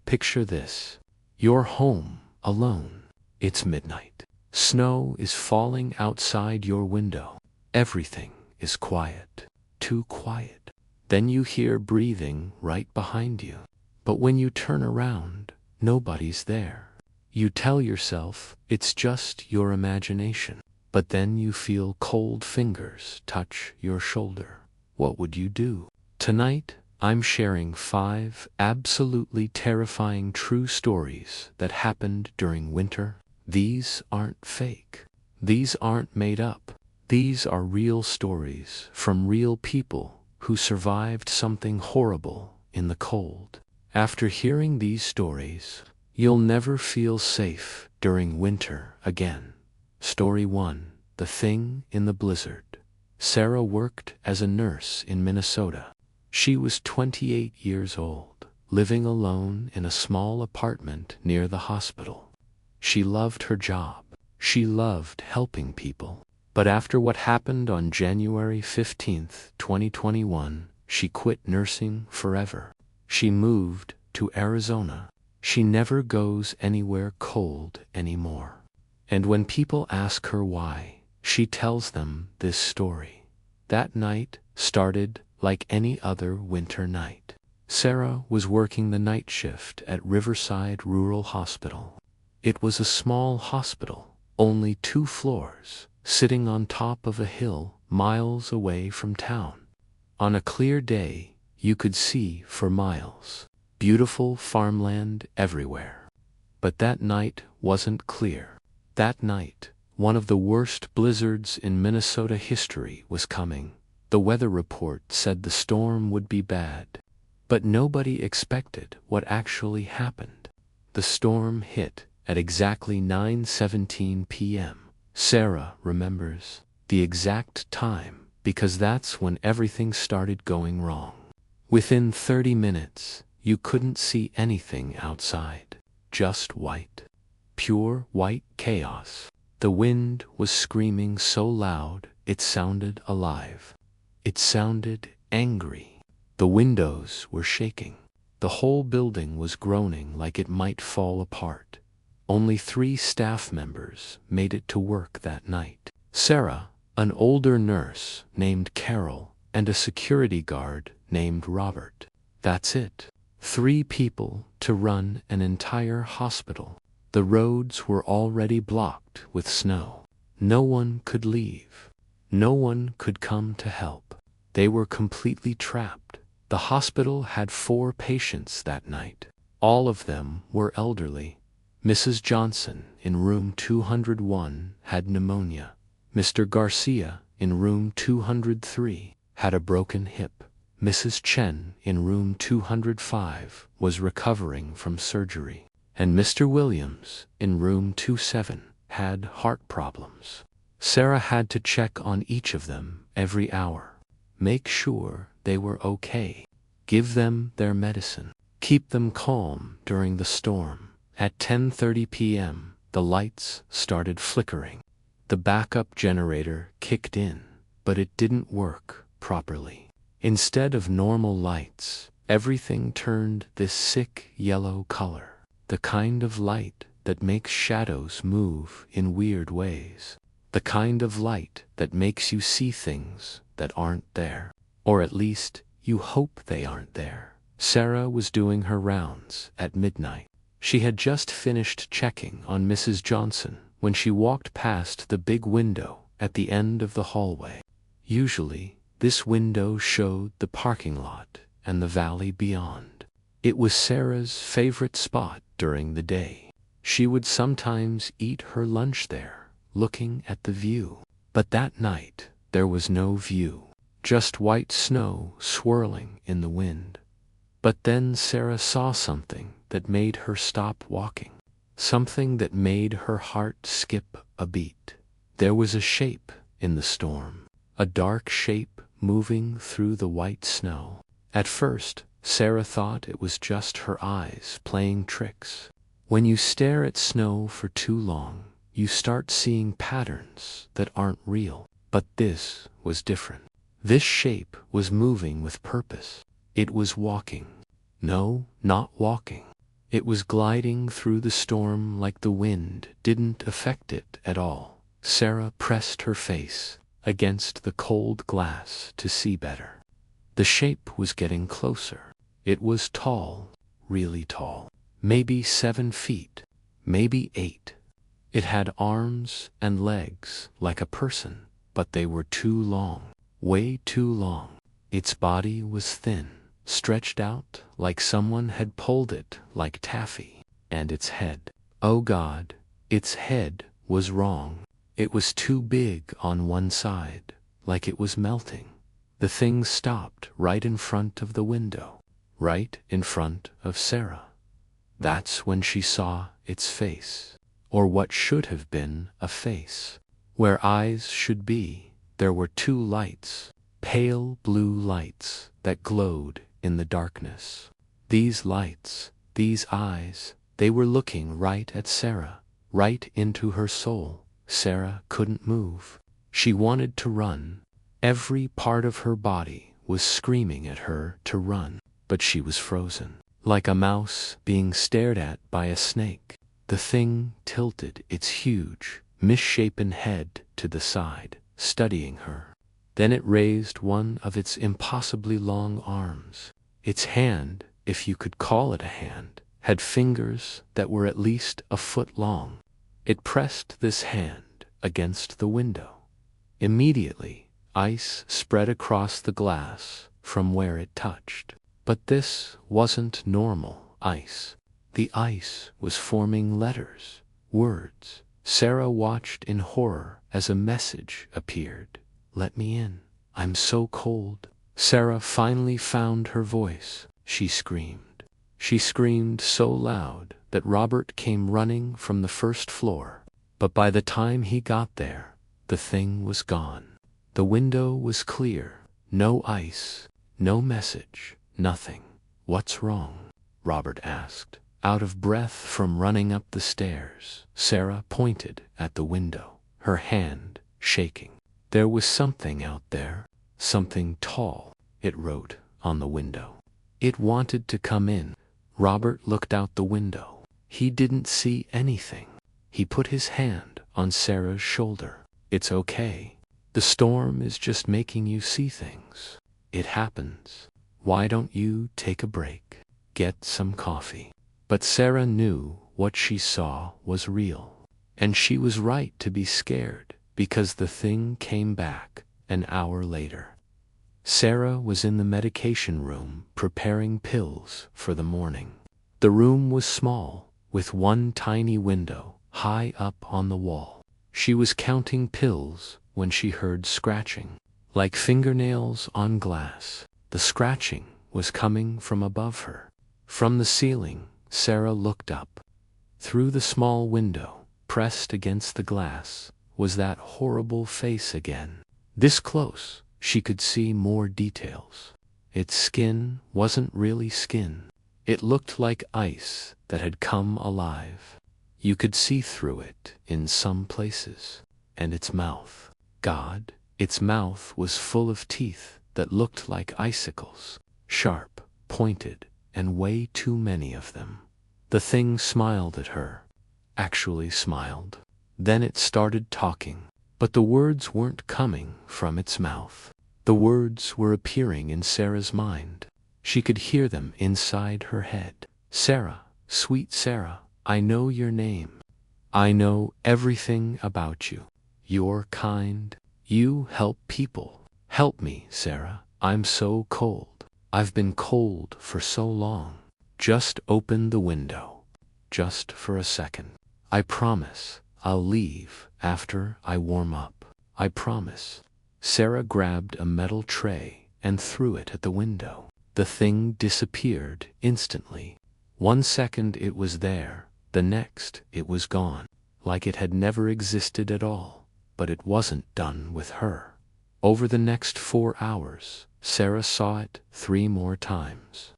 Picture this. You're home, alone. It's midnight. Snow is falling outside your window. Everything is quiet. Too quiet. Then you hear breathing right behind you. But when you turn around, nobody's there. You tell yourself it's just your imagination. But then you feel cold fingers touch your shoulder. What would you do? Tonight, I'm sharing 5 absolutely terrifying true stories that happened during winter. These aren't fake. These aren't made up. These are real stories from real people who survived something horrible in the cold. After hearing these stories, you'll never feel safe during winter again. Story 1. The Thing in the Blizzard. Sarah worked as a nurse in Minnesota. She was 28 years old, living alone in a small apartment near the hospital. She loved her job. She loved helping people. But after what happened on January 15, 2021, she quit nursing forever. She moved to Arizona. She never goes anywhere cold anymore. And when people ask her why, she tells them this story. That night started like any other winter night. Sarah was working the night shift at Riverside Rural Hospital. It was a small hospital, only 2 floors, sitting on top of a hill miles away from town. On a clear day, you could see for miles. Beautiful farmland everywhere. But that night wasn't clear. That night, one of the worst blizzards in Minnesota history was coming. The weather report said the storm would be bad. But nobody expected what actually happened. The storm hit at exactly 9:17 p.m. Sarah remembers the exact time because that's when everything started going wrong. Within 30 minutes, you couldn't see anything outside. Just white. Pure white chaos. The wind was screaming so loud it sounded alive. It sounded angry. The windows were shaking. The whole building was groaning like it might fall apart. Only 3 staff members made it to work that night. Sarah, an older nurse named Carol, and a security guard named Robert. That's it. 3 people to run an entire hospital. The roads were already blocked with snow. No one could leave. No one could come to help. They were completely trapped. The hospital had 4 patients that night. All of them were elderly. Mrs. Johnson in room 201 had pneumonia. Mr. Garcia in room 203 had a broken hip. Mrs. Chen in room 205 was recovering from surgery. And Mr. Williams in room 27 had heart problems. Sarah had to check on each of them every hour. Make sure they were okay. Give them their medicine. Keep them calm during the storm. At 10:30 p.m., the lights started flickering. The backup generator kicked in, but it didn't work properly. Instead of normal lights, everything turned this sick yellow color. The kind of light that makes shadows move in weird ways. The kind of light that makes you see things that aren't there. Or at least, you hope they aren't there. Sarah was doing her rounds at midnight. She had just finished checking on Mrs. Johnson when she walked past the big window at the end of the hallway. Usually, this window showed the parking lot and the valley beyond. It was Sarah's favorite spot during the day. She would sometimes eat her lunch there, looking at the view. But that night, there was no view. Just white snow swirling in the wind. But then Sarah saw something that made her stop walking. Something that made her heart skip a beat. There was a shape in the storm. A dark shape moving through the white snow. At first, Sarah thought it was just her eyes playing tricks. When you stare at snow for too long, you start seeing patterns that aren't real. But this was different. This shape was moving with purpose. It was walking. No, not walking. It was gliding through the storm like the wind didn't affect it at all. Sarah pressed her face against the cold glass to see better. The shape was getting closer. It was tall, really tall. Maybe 7 feet, maybe 8. It had arms and legs like a person, but they were too long, way too long. Its body was thin, stretched out like someone had pulled it like taffy. And its head, oh God, its head was wrong. It was too big on one side, like it was melting. The thing stopped right in front of the window, right in front of Sarah. That's when she saw its face, or what should have been a face. Where eyes should be, there were 2 lights, pale blue lights that glowed in the darkness. These lights, these eyes, they were looking right at Sarah, right into her soul. Sarah couldn't move. She wanted to run. Every part of her body was screaming at her to run, but she was frozen, like a mouse being stared at by a snake. The thing tilted its huge, misshapen head to the side, studying her. Then it raised one of its impossibly long arms. Its hand, if you could call it a hand, had fingers that were at least a foot long. It pressed this hand against the window. Immediately, ice spread across the glass from where it touched. But this wasn't normal ice. The ice was forming letters, words. Sarah watched in horror as a message appeared. Let me in. I'm so cold. Sarah finally found her voice. She screamed. She screamed so loud that Robert came running from the first floor. But by the time he got there, the thing was gone. The window was clear. No ice, no message, nothing. What's wrong? Robert asked. Out of breath from running up the stairs, Sarah pointed at the window, her hand shaking. There was something out there, something tall, it wrote on the window. It wanted to come in. Robert looked out the window. He didn't see anything. He put his hand on Sarah's shoulder. It's okay. The storm is just making you see things. It happens. Why don't you take a break? Get some coffee. But Sarah knew what she saw was real. And she was right to be scared, because the thing came back an hour later. Sarah was in the medication room preparing pills for the morning. The room was small, with one tiny window high up on the wall. She was counting pills when she heard scratching, like fingernails on glass. The scratching was coming from above her. From the ceiling, Sarah looked up. Through the small window, pressed against the glass, was that horrible face again. This close, she could see more details. Its skin wasn't really skin. It looked like ice that had come alive. You could see through it in some places. And its mouth. God, its mouth was full of teeth that looked like icicles, sharp, pointed, and way too many of them. The thing smiled at her. Actually smiled. Then it started talking. But the words weren't coming from its mouth. The words were appearing in Sarah's mind. She could hear them inside her head. Sarah, sweet Sarah, I know your name. I know everything about you. You're kind. You help people. Help me, Sarah. I'm so cold. I've been cold for so long. Just open the window. Just for a second. I promise I'll leave after I warm up. I promise. Sarah grabbed a metal tray and threw it at the window. The thing disappeared instantly. 1 second it was there, the next it was gone, like it had never existed at all. But it wasn't done with her. Over the next 4 hours, Sarah saw it 3 more times.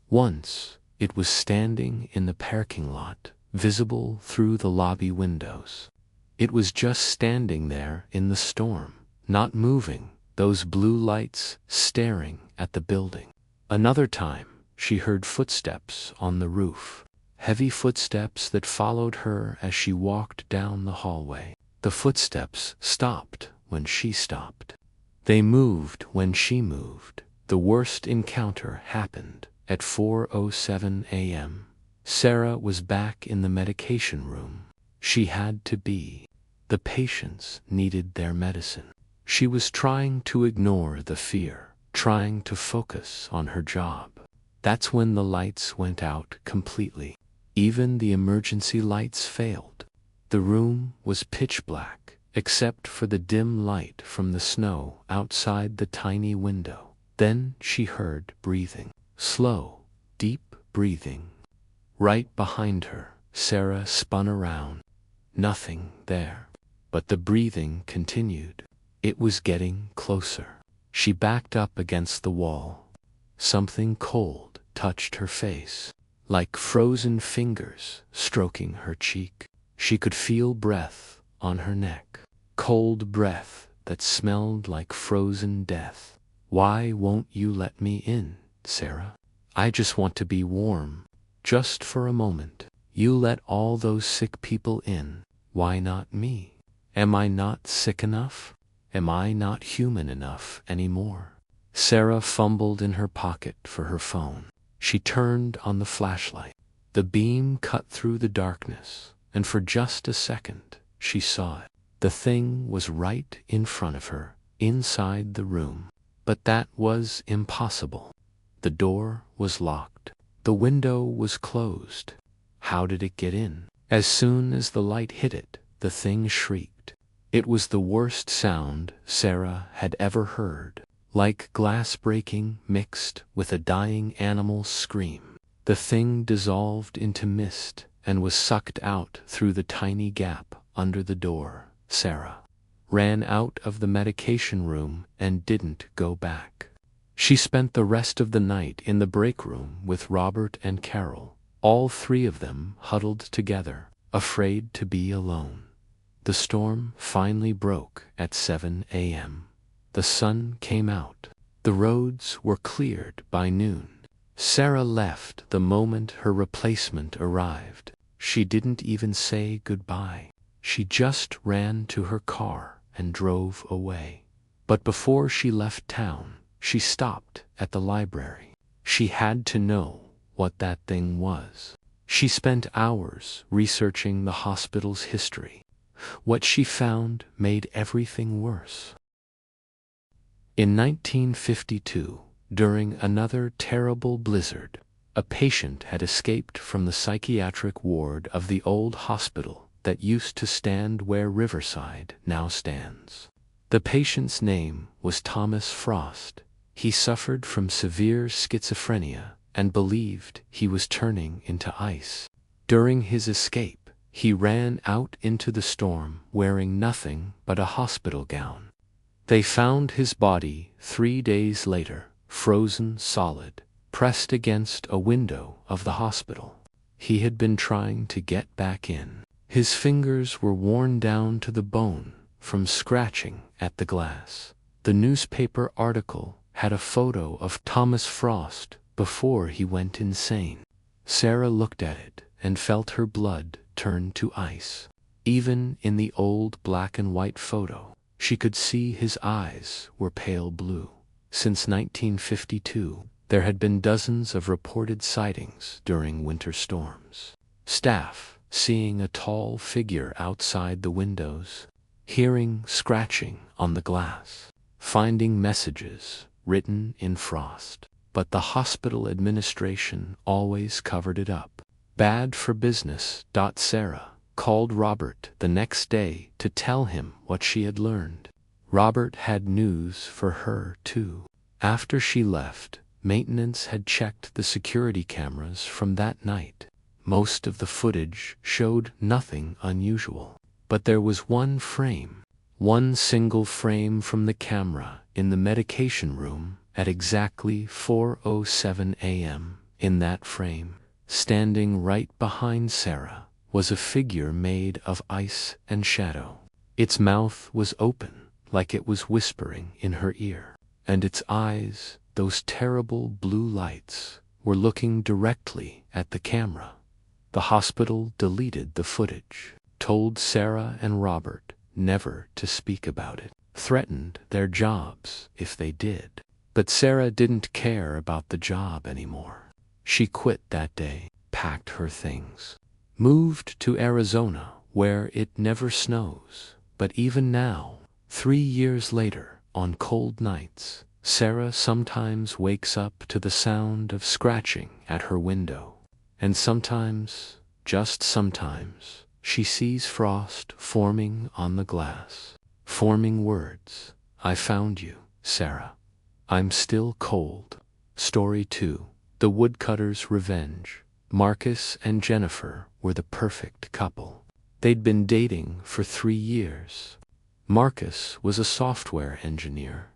Once, it was standing in the parking lot, visible through the lobby windows. It was just standing there in the storm, not moving, those blue lights staring at the building. Another time, she heard footsteps on the roof. heavy footsteps that followed her as she walked down the hallway. The footsteps stopped when she stopped. They moved when she moved. The worst encounter happened at 4:07 a.m. Sarah was back in the medication room. She had to be. The patients needed their medicine. She was trying to ignore the fear, trying to focus on her job. That's when the lights went out completely. Even the emergency lights failed. The room was pitch black, except for the dim light from the snow outside the tiny window. Then she heard breathing. Slow, deep breathing. Right behind her, Sarah spun around. Nothing there. But the breathing continued. It was getting closer. She backed up against the wall. Something cold touched her face, like frozen fingers stroking her cheek. She could feel breath on her neck. Cold breath that smelled like frozen death. Why won't you let me in, Sarah? I just want to be warm. Just for a moment. You let all those sick people in. Why not me? Am I not sick enough? Am I not human enough anymore? Sarah fumbled in her pocket for her phone. She turned on the flashlight. The beam cut through the darkness, and for just a second, she saw it. The thing was right in front of her, inside the room. But that was impossible. The door was locked. The window was closed. How did it get in? As soon as the light hit it, the thing shrieked. It was the worst sound Sarah had ever heard, like glass breaking mixed with a dying animal's scream. The thing dissolved into mist and was sucked out through the tiny gap under the door. Sarah ran out of the medication room and didn't go back. She spent the rest of the night in the break room with Robert and Carol, all three of them huddled together, afraid to be alone. The storm finally broke at 7 a.m. The sun came out. The roads were cleared by noon. Sarah left the moment her replacement arrived. She didn't even say goodbye. She just ran to her car and drove away. But before she left town, she stopped at the library. She had to know what that thing was. She spent hours researching the hospital's history. What she found made everything worse. In 1952, during another terrible blizzard, a patient had escaped from the psychiatric ward of the old hospital that used to stand where Riverside now stands. The patient's name was Thomas Frost. He suffered from severe schizophrenia and believed he was turning into ice. During his escape, he ran out into the storm wearing nothing but a hospital gown. They found his body 3 days later, frozen solid, pressed against a window of the hospital. He had been trying to get back in. His fingers were worn down to the bone from scratching at the glass. The newspaper article had a photo of Thomas Frost before he went insane. Sarah looked at it and felt her blood turn to ice. Even in the old black and white photo, she could see his eyes were pale blue. Since 1952, there had been dozens of reported sightings during winter storms. Staff seeing a tall figure outside the windows, hearing scratching on the glass, finding messages written in frost. But the hospital administration always covered it up. Bad for business. Sarah called Robert the next day to tell him what she had learned. Robert had news for her too. After she left, maintenance had checked the security cameras from that night. Most of the footage showed nothing unusual. But there was one single frame from the camera in the medication room at exactly 4:07 a.m. In that frame, standing right behind Sarah, was a figure made of ice and shadow. Its mouth was open, like it was whispering in her ear, and its eyes, those terrible blue lights, were looking directly at the camera. The hospital deleted the footage, told Sarah and Robert never to speak about it, threatened their jobs if they did. But Sarah didn't care about the job anymore. She quit that day, packed her things, moved to Arizona where it never snows. But even now, 3 years later, on cold nights, Sarah sometimes wakes up to the sound of scratching at her window. And sometimes, just sometimes, she sees frost forming on the glass, forming words. I found you, Sarah. I'm still cold. Story 2. The Woodcutter's Revenge. Marcus and Jennifer were the perfect couple. They'd been dating for 3 years. Marcus was a software engineer.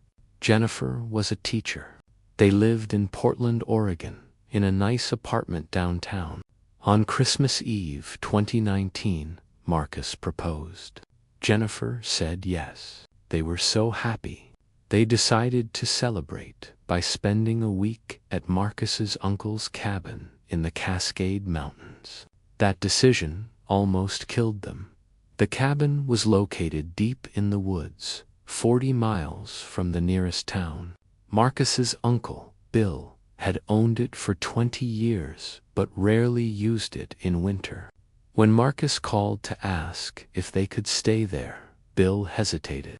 Jennifer was a teacher. They lived in Portland, Oregon, in a nice apartment downtown. On Christmas Eve 2019, Marcus proposed. Jennifer said yes. They were so happy. They decided to celebrate by spending a week at Marcus's uncle's cabin in the Cascade Mountains. That decision almost killed them. The cabin was located deep in the woods, 40 miles from the nearest town. Marcus's uncle, Bill, had owned it for 20 years but rarely used it in winter. When Marcus called to ask if they could stay there, Bill hesitated.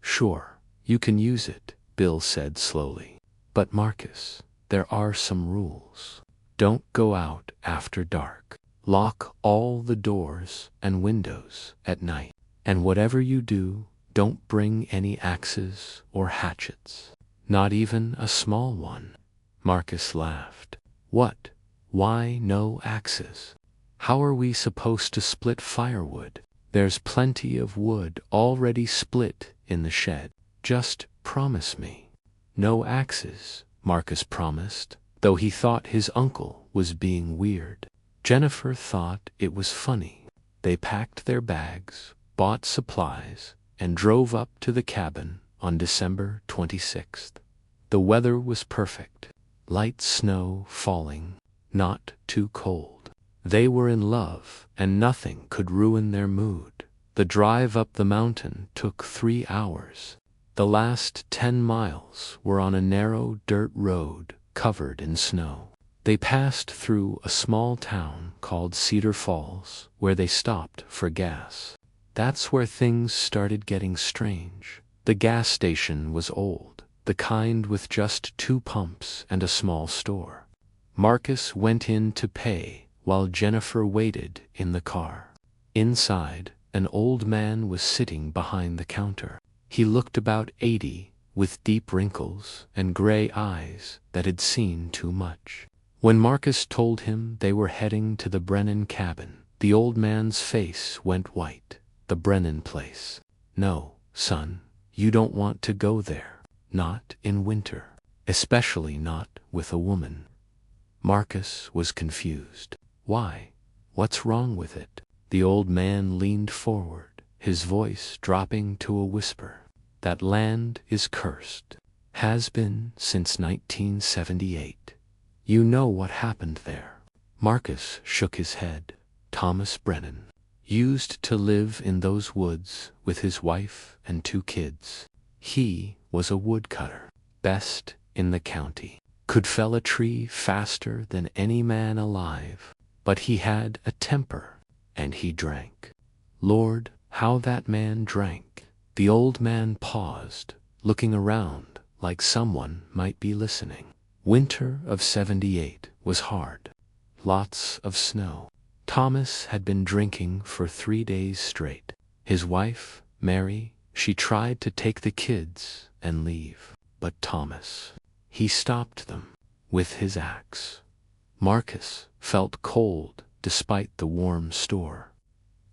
Sure, you can use it, Bill said slowly. But Marcus, there are some rules. Don't go out after dark. Lock all the doors and windows at night. And whatever you do, don't bring any axes or hatchets. Not even a small one. Marcus laughed. What? Why no axes? How are we supposed to split firewood? There's plenty of wood already split in the shed. Just promise me. No axes, Marcus promised, though he thought his uncle was being weird. Jennifer thought it was funny. They packed their bags, bought supplies, and drove up to the cabin on December 26th. The weather was perfect. Light snow falling, not too cold. They were in love, and nothing could ruin their mood. The drive up the mountain took 3 hours. The last 10 miles were on a narrow dirt road covered in snow. They passed through a small town called Cedar Falls, where they stopped for gas. That's where things started getting strange. The gas station was old, the kind with just 2 pumps and a small store. Marcus went in to pay while Jennifer waited in the car. Inside, an old man was sitting behind the counter. He looked about 80, with deep wrinkles and gray eyes that had seen too much. When Marcus told him they were heading to the Brennan cabin, the old man's face went white. The Brennan place. No, son, you don't want to go there. Not in winter. Especially not with a woman. Marcus was confused. Why? What's wrong with it? The old man leaned forward, his voice dropping to a whisper. That land is cursed. Has been since 1978. You know what happened there. Marcus shook his head. Thomas Brennan used to live in those woods with his wife and 2 kids. He was a woodcutter, best in the county. Could fell a tree faster than any man alive. But he had a temper, and he drank. Lord, how that man drank. The old man paused, looking around like someone might be listening. Winter of 78 was hard. Lots of snow. Thomas had been drinking for 3 days straight. His wife, Mary, she tried to take the kids and leave. But Thomas, he stopped them with his axe. Marcus felt cold despite the warm store.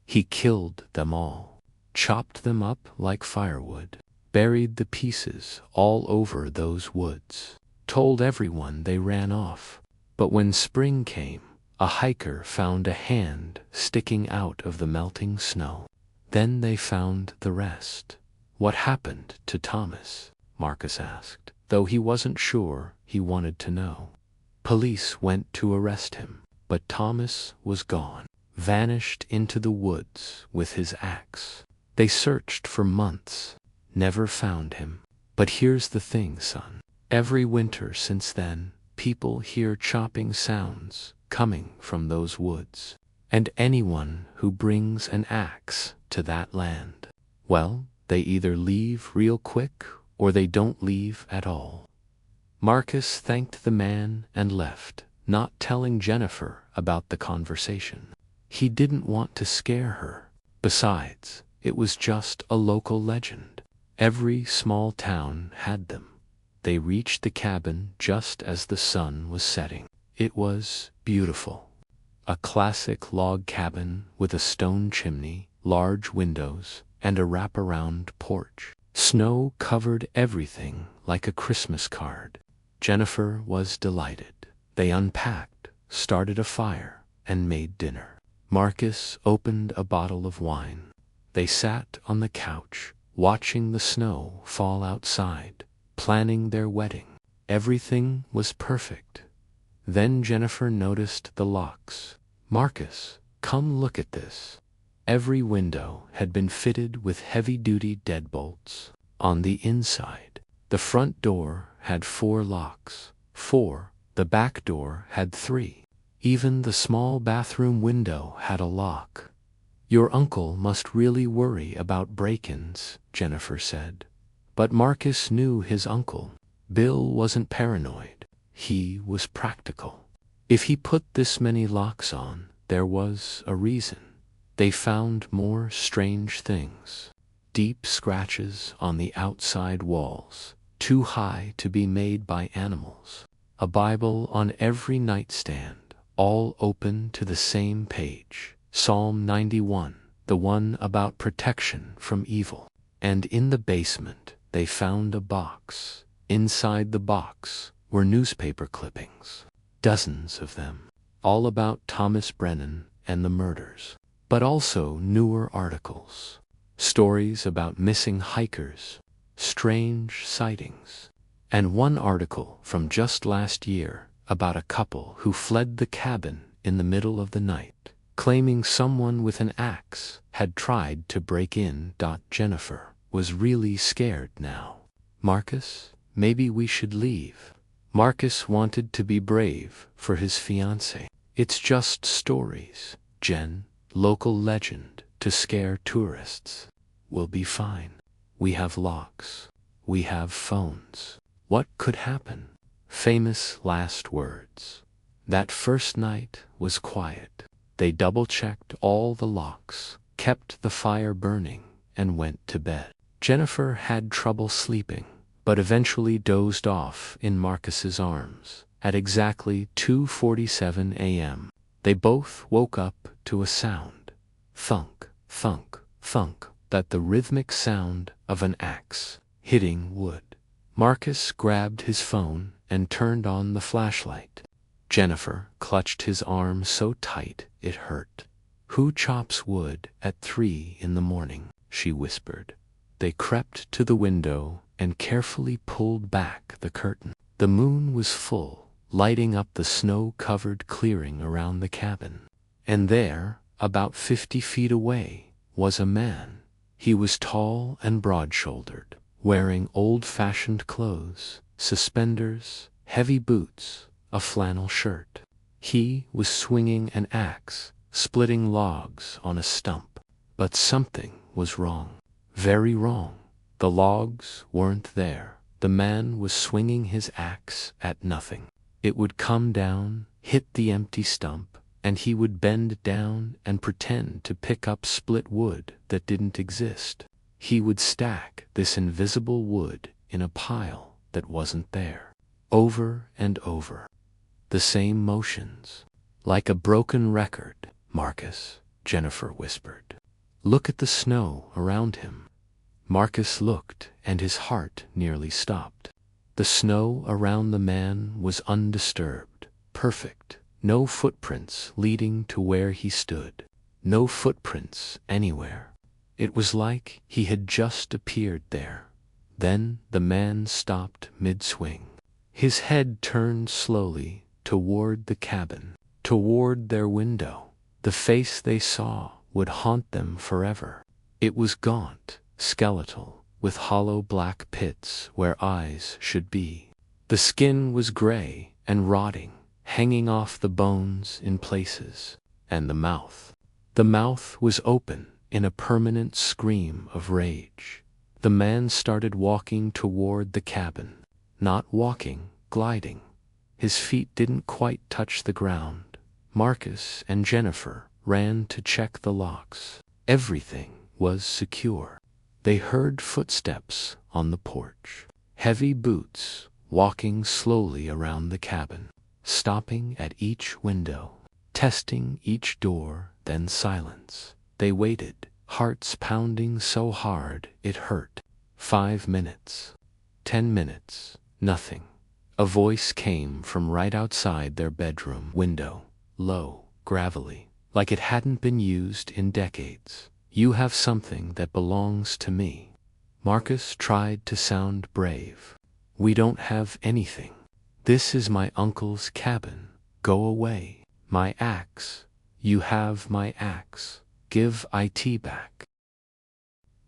He killed them all, chopped them up like firewood, buried the pieces all over those woods, told everyone they ran off. But when spring came, a hiker found a hand sticking out of the melting snow. Then they found the rest. What happened to Thomas? Marcus asked, though he wasn't sure he wanted to know. Police went to arrest him. But Thomas was gone, vanished into the woods with his axe. They searched for months, never found him. But here's the thing, son. Every winter since then, people hear chopping sounds coming from those woods. And anyone who brings an axe to that land, well, they either leave real quick or they don't leave at all. Marcus thanked the man and left, not telling Jennifer about the conversation. He didn't want to scare her. Besides, it was just a local legend. Every small town had them. They reached the cabin just as the sun was setting. It was beautiful. A classic log cabin with a stone chimney, large windows, and a wraparound porch. Snow covered everything like a Christmas card. Jennifer was delighted. They unpacked, started a fire, and made dinner. Marcus opened a bottle of wine. They sat on the couch, watching the snow fall outside, planning their wedding. Everything was perfect. Then Jennifer noticed the locks. "Marcus, come look at this." Every window had been fitted with heavy-duty deadbolts. On the inside, the front door had 4 locks. 4. The back door had 3. Even the small bathroom window had a lock. "Your uncle must really worry about break-ins," Jennifer said. But Marcus knew his uncle. Bill wasn't paranoid. He was practical. If he put this many locks on, there was a reason. They found more strange things. Deep scratches on the outside walls, too high to be made by animals. A Bible on every nightstand, all open to the same page. Psalm 91, the one about protection from evil. And in the basement, they found a box. Inside the box were newspaper clippings. Dozens of them, all about Thomas Brennan and the murders. But also newer articles. Stories about missing hikers, strange sightings, and one article from just last year about a couple who fled the cabin in the middle of the night, claiming someone with an axe had tried to break in. Jennifer was really scared now. "Marcus, maybe we should leave." Marcus wanted to be brave for his fiancée. "It's just stories, Jen, local legend to scare tourists. We'll be fine. We have locks. We have phones. What could happen?" Famous last words. That first night was quiet. They double-checked all the locks, kept the fire burning, and went to bed. Jennifer had trouble sleeping, but eventually dozed off in Marcus's arms. At exactly 2:47 a.m., they both woke up to a sound. Thunk, thunk, thunk, that the rhythmic sound of an axe hitting wood. Marcus grabbed his phone and turned on the flashlight. Jennifer clutched his arm so tight it hurt. "Who chops wood at 3 in the morning?" she whispered. They crept to the window and carefully pulled back the curtain. The moon was full, lighting up the snow-covered clearing around the cabin. And there, about 50 feet away, was a man. He was tall and broad-shouldered, wearing old-fashioned clothes, suspenders, heavy boots, a flannel shirt. He was swinging an axe, splitting logs on a stump. But something was wrong. Very wrong. The logs weren't there. The man was swinging his axe at nothing. It would come down, hit the empty stump, and he would bend down and pretend to pick up split wood that didn't exist. He would stack this invisible wood in a pile that wasn't there. Over and over. The same motions. "Like a broken record, Marcus," Jennifer whispered. "Look at the snow around him." Marcus looked, and his heart nearly stopped. The snow around the man was undisturbed, perfect. No footprints leading to where he stood. No footprints anywhere. It was like he had just appeared there. Then the man stopped mid-swing. His head turned slowly toward the cabin, toward their window. The face they saw would haunt them forever. It was gaunt, skeletal, with hollow black pits where eyes should be. The skin was gray and rotting, hanging off the bones in places. And the mouth. The mouth was open in a permanent scream of rage. The man started walking toward the cabin. Not walking, gliding. His feet didn't quite touch the ground. Marcus and Jennifer ran to check the locks. Everything was secure. They heard footsteps on the porch. Heavy boots walking slowly around the cabin, stopping at each window, testing each door, then silence. They waited, hearts pounding so hard it hurt. 5 minutes. 10 minutes. Nothing. A voice came from right outside their bedroom window, low, gravelly, like it hadn't been used in decades. "You have something that belongs to me." Marcus tried to sound brave. "We don't have anything. This is my uncle's cabin. Go away. My axe. You have my axe. Give it back."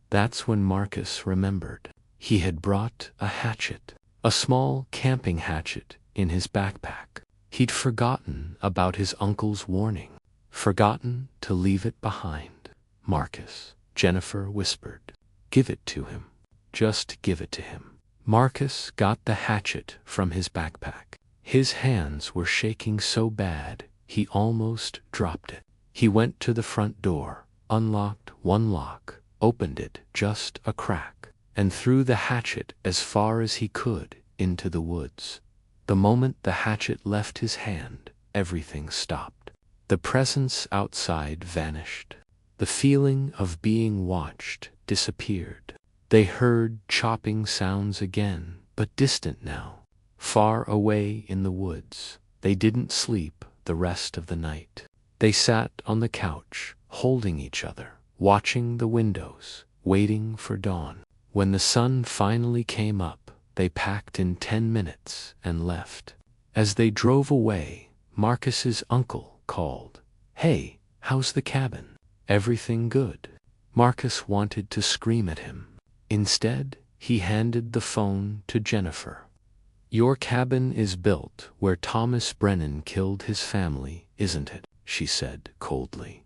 That's when Marcus remembered. He had brought a hatchet, a small camping hatchet, in his backpack. He'd forgotten about his uncle's warning, forgotten to leave it behind. "Marcus," Jennifer whispered, "give it to him. Just give it to him." Marcus got the hatchet from his backpack. His hands were shaking so bad he almost dropped it. He went to the front door, unlocked one lock, opened it just a crack, and threw the hatchet as far as he could into the woods. The moment the hatchet left his hand, everything stopped. The presence outside vanished. The feeling of being watched disappeared. They heard chopping sounds again, but distant now, far away in the woods. They didn't sleep the rest of the night. They sat on the couch, holding each other, watching the windows, waiting for dawn. When the sun finally came up, they packed in 10 minutes and left. As they drove away, Marcus's uncle called, "Hey, how's the cabin? Everything good?" Marcus wanted to scream at him. Instead, he handed the phone to Jennifer. "Your cabin is built where Thomas Brennan killed his family, isn't it?" she said coldly.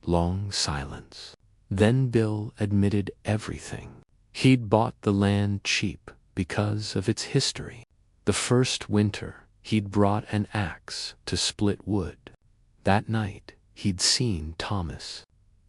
Long silence. Then Bill admitted everything. He'd bought the land cheap because of its history. The first winter, he'd brought an axe to split wood. That night, he'd seen Thomas,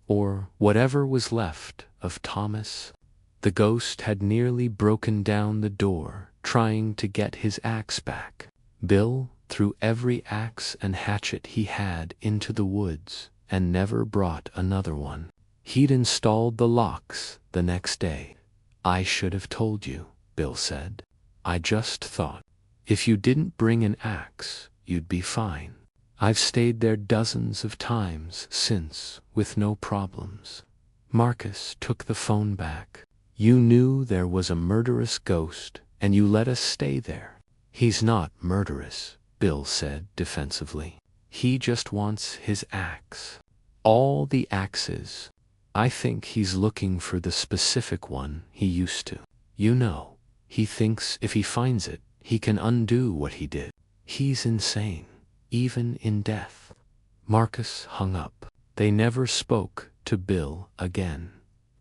or whatever was left of Thomas. The ghost had nearly broken down the door, trying to get his axe back. Bill threw every axe and hatchet he had into the woods and never brought another one. He'd installed the locks the next day. "I should have told you," Bill said. "I just thought, if you didn't bring an axe, you'd be fine. I've stayed there dozens of times since, with no problems." Marcus took the phone back. "You knew there was a murderous ghost, and you let us stay there." "He's not murderous," Bill said defensively. "He just wants his axe. All the axes. I think he's looking for the specific one he used to. You know, he thinks if he finds it, he can undo what he did. He's insane, even in death." Marcus hung up. They never spoke to Bill again.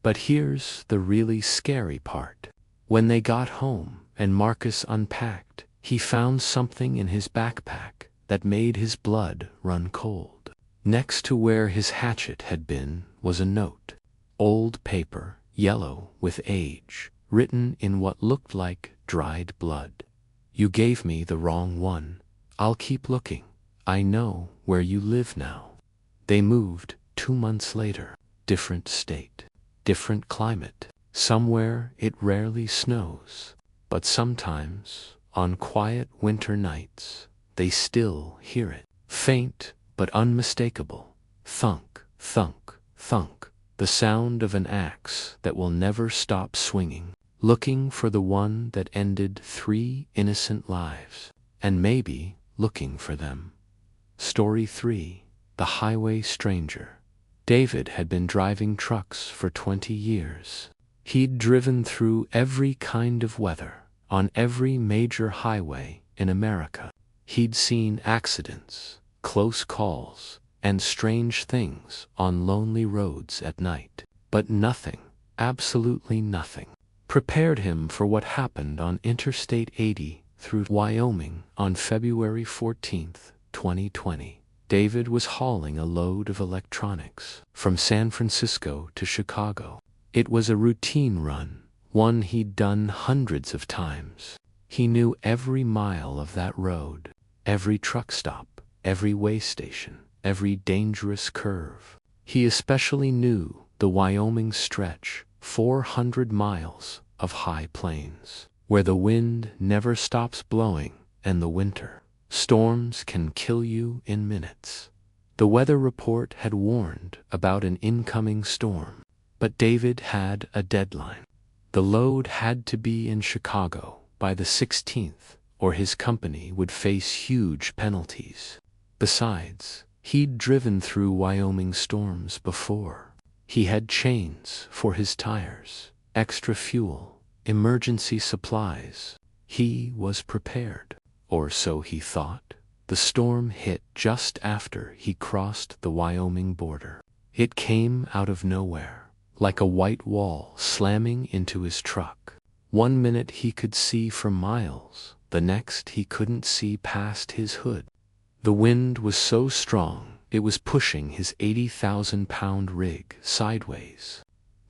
But here's the really scary part. When they got home and Marcus unpacked, he found something in his backpack that made his blood run cold. Next to where his hatchet had been was a note. Old paper, yellow with age, written in what looked like dried blood. "You gave me the wrong one. I'll keep looking. I know where you live now." They moved 2 months later. Different state. Different climate. Somewhere it rarely snows, but sometimes, on quiet winter nights, they still hear it. Faint but unmistakable. Thunk, thunk, thunk. The sound of an axe that will never stop swinging, looking for the one that ended 3 innocent lives, and maybe looking for them. Story 3. The Highway Stranger. David had been driving trucks for 20 years. He'd driven through every kind of weather, on every major highway in America. He'd seen accidents, close calls, and strange things on lonely roads at night. But nothing, absolutely nothing, prepared him for what happened on Interstate 80 through Wyoming on February 14, 2020. David was hauling a load of electronics from San Francisco to Chicago. It was a routine run, one he'd done hundreds of times. He knew every mile of that road, every truck stop, every way station, every dangerous curve. He especially knew the Wyoming stretch, 400 miles of high plains, where the wind never stops blowing and the winter storms can kill you in minutes. The weather report had warned about an incoming storm, but David had a deadline. The load had to be in Chicago by the 16th, or his company would face huge penalties. Besides, he'd driven through Wyoming storms before. He had chains for his tires, extra fuel, emergency supplies. He was prepared. Or so he thought. The storm hit just after he crossed the Wyoming border. It came out of nowhere, like a white wall slamming into his truck. One minute he could see for miles, the next he couldn't see past his hood. The wind was so strong it was pushing his 80,000-pound rig sideways.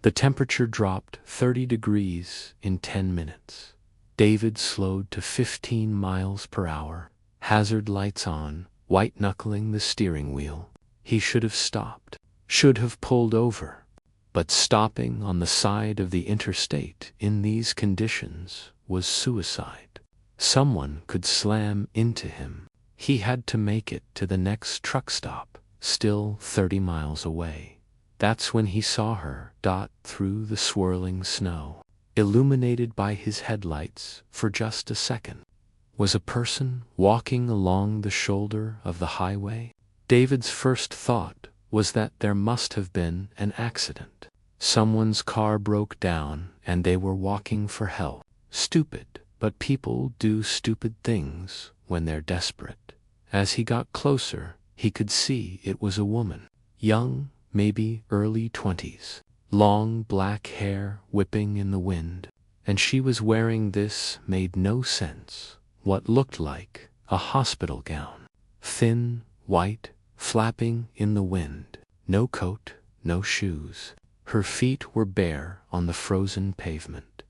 The temperature dropped 30 degrees in 10 minutes. David slowed to 15 miles per hour, hazard lights on, white-knuckling the steering wheel. He should have stopped, should have pulled over. But stopping on the side of the interstate in these conditions was suicide. Someone could slam into him. He had to make it to the next truck stop, still 30 miles away. That's when he saw her dot through the swirling snow, illuminated by his headlights for just a second. Was a person walking along the shoulder of the highway? David's first thought was that there must have been an accident. Someone's car broke down and they were walking for help. Stupid, but people do stupid things when they're desperate. As he got closer, he could see it was a woman. Young, maybe early 20s. Long black hair whipping in the wind, and she was wearing this made no sense, what looked like a hospital gown. Thin, white, flapping in the wind. No coat, no shoes. Her feet were bare on the frozen pavement.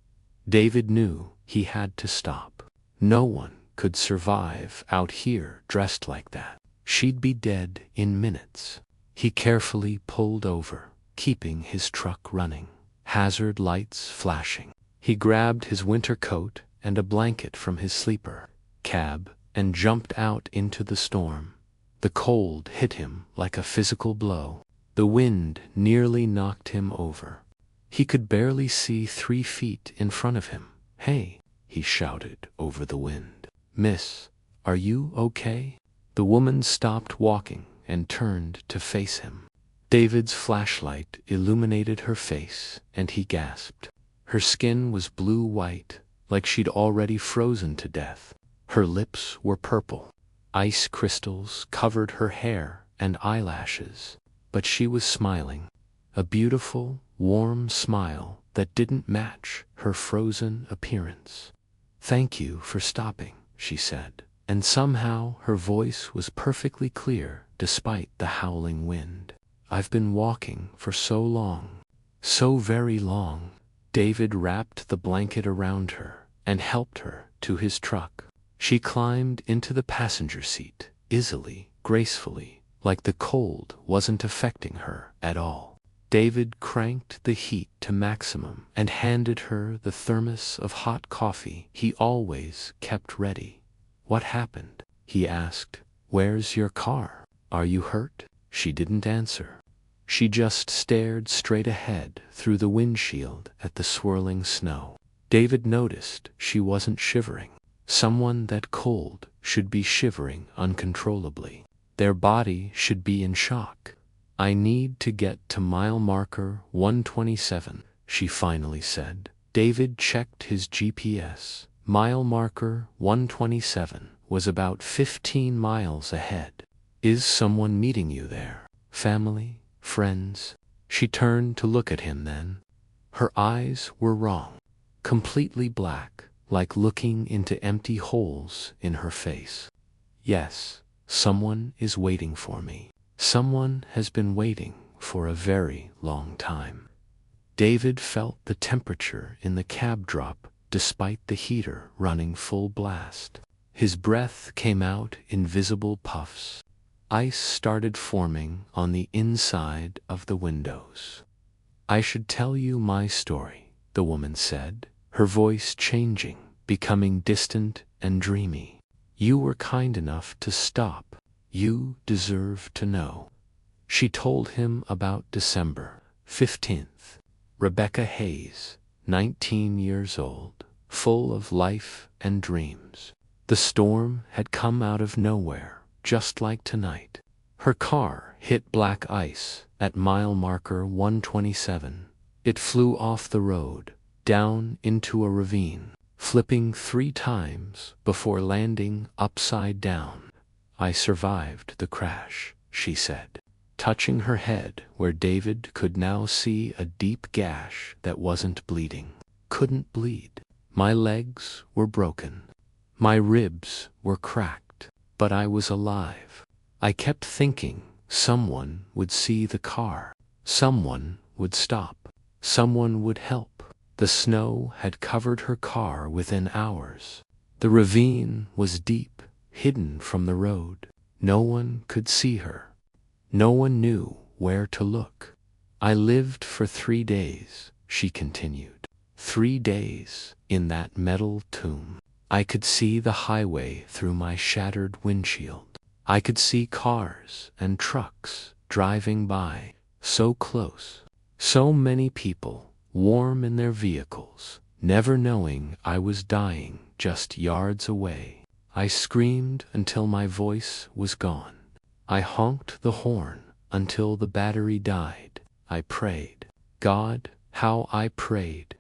David knew he had to stop. No one could survive out here dressed like that. She'd be dead in minutes. He carefully pulled over, keeping his truck running, hazard lights flashing. He grabbed his winter coat and a blanket from his sleeper cab and jumped out into the storm. The cold hit him like a physical blow. The wind nearly knocked him over. He could barely see 3 feet in front of him. "Hey," he shouted over the wind. "Miss, are you okay?" The woman stopped walking and turned to face him. David's flashlight illuminated her face, and he gasped. Her skin was blue-white, like she'd already frozen to death. Her lips were purple. Ice crystals covered her hair and eyelashes, but she was smiling. A beautiful, warm smile that didn't match her frozen appearance. "Thank you for stopping," she said, and somehow her voice was perfectly clear despite the howling wind. "I've been walking for so long, so very long." David wrapped the blanket around her and helped her to his truck. She climbed into the passenger seat, easily, gracefully, like the cold wasn't affecting her at all. David cranked the heat to maximum and handed her the thermos of hot coffee he always kept ready. "What happened?" he asked. "Where's your car? Are you hurt?" She didn't answer. She just stared straight ahead through the windshield at the swirling snow. David noticed she wasn't shivering. Someone that cold should be shivering uncontrollably. Their body should be in shock. I need to get to mile marker 127, she finally said. David checked his GPS. Mile marker 127 was about 15 miles ahead. Is someone meeting you there? Family? Friends? She turned to look at him then. Her eyes were wrong, completely black, like looking into empty holes in her face. Yes, someone is waiting for me. Someone has been waiting for a very long time. David felt the temperature in the cab drop despite the heater running full blast. His breath came out in visible puffs. Ice started forming on the inside of the windows. I should tell you my story, the woman said, her voice changing, becoming distant and dreamy. You were kind enough to stop. You deserve to know. She told him about December 15th. Rebecca Hayes, 19 years old, full of life and dreams. The storm had come out of nowhere, just like tonight. Her car hit black ice at mile marker 127. It flew off the road, down into a ravine, flipping 3 times before landing upside down. I survived the crash, she said, touching her head where David could now see a deep gash that wasn't bleeding. Couldn't bleed. My legs were broken. My ribs were cracked, but I was alive. I kept thinking someone would see the car. Someone would stop. Someone would help. The snow had covered her car within hours. The ravine was deep, hidden from the road. No one could see her. No one knew where to look. I lived for 3 days, she continued. 3 days in that metal tomb. I could see the highway through my shattered windshield. I could see cars and trucks driving by, so close. So many people, warm in their vehicles, never knowing I was dying just yards away. I screamed until my voice was gone. I honked the horn until the battery died. I prayed. God, how I prayed.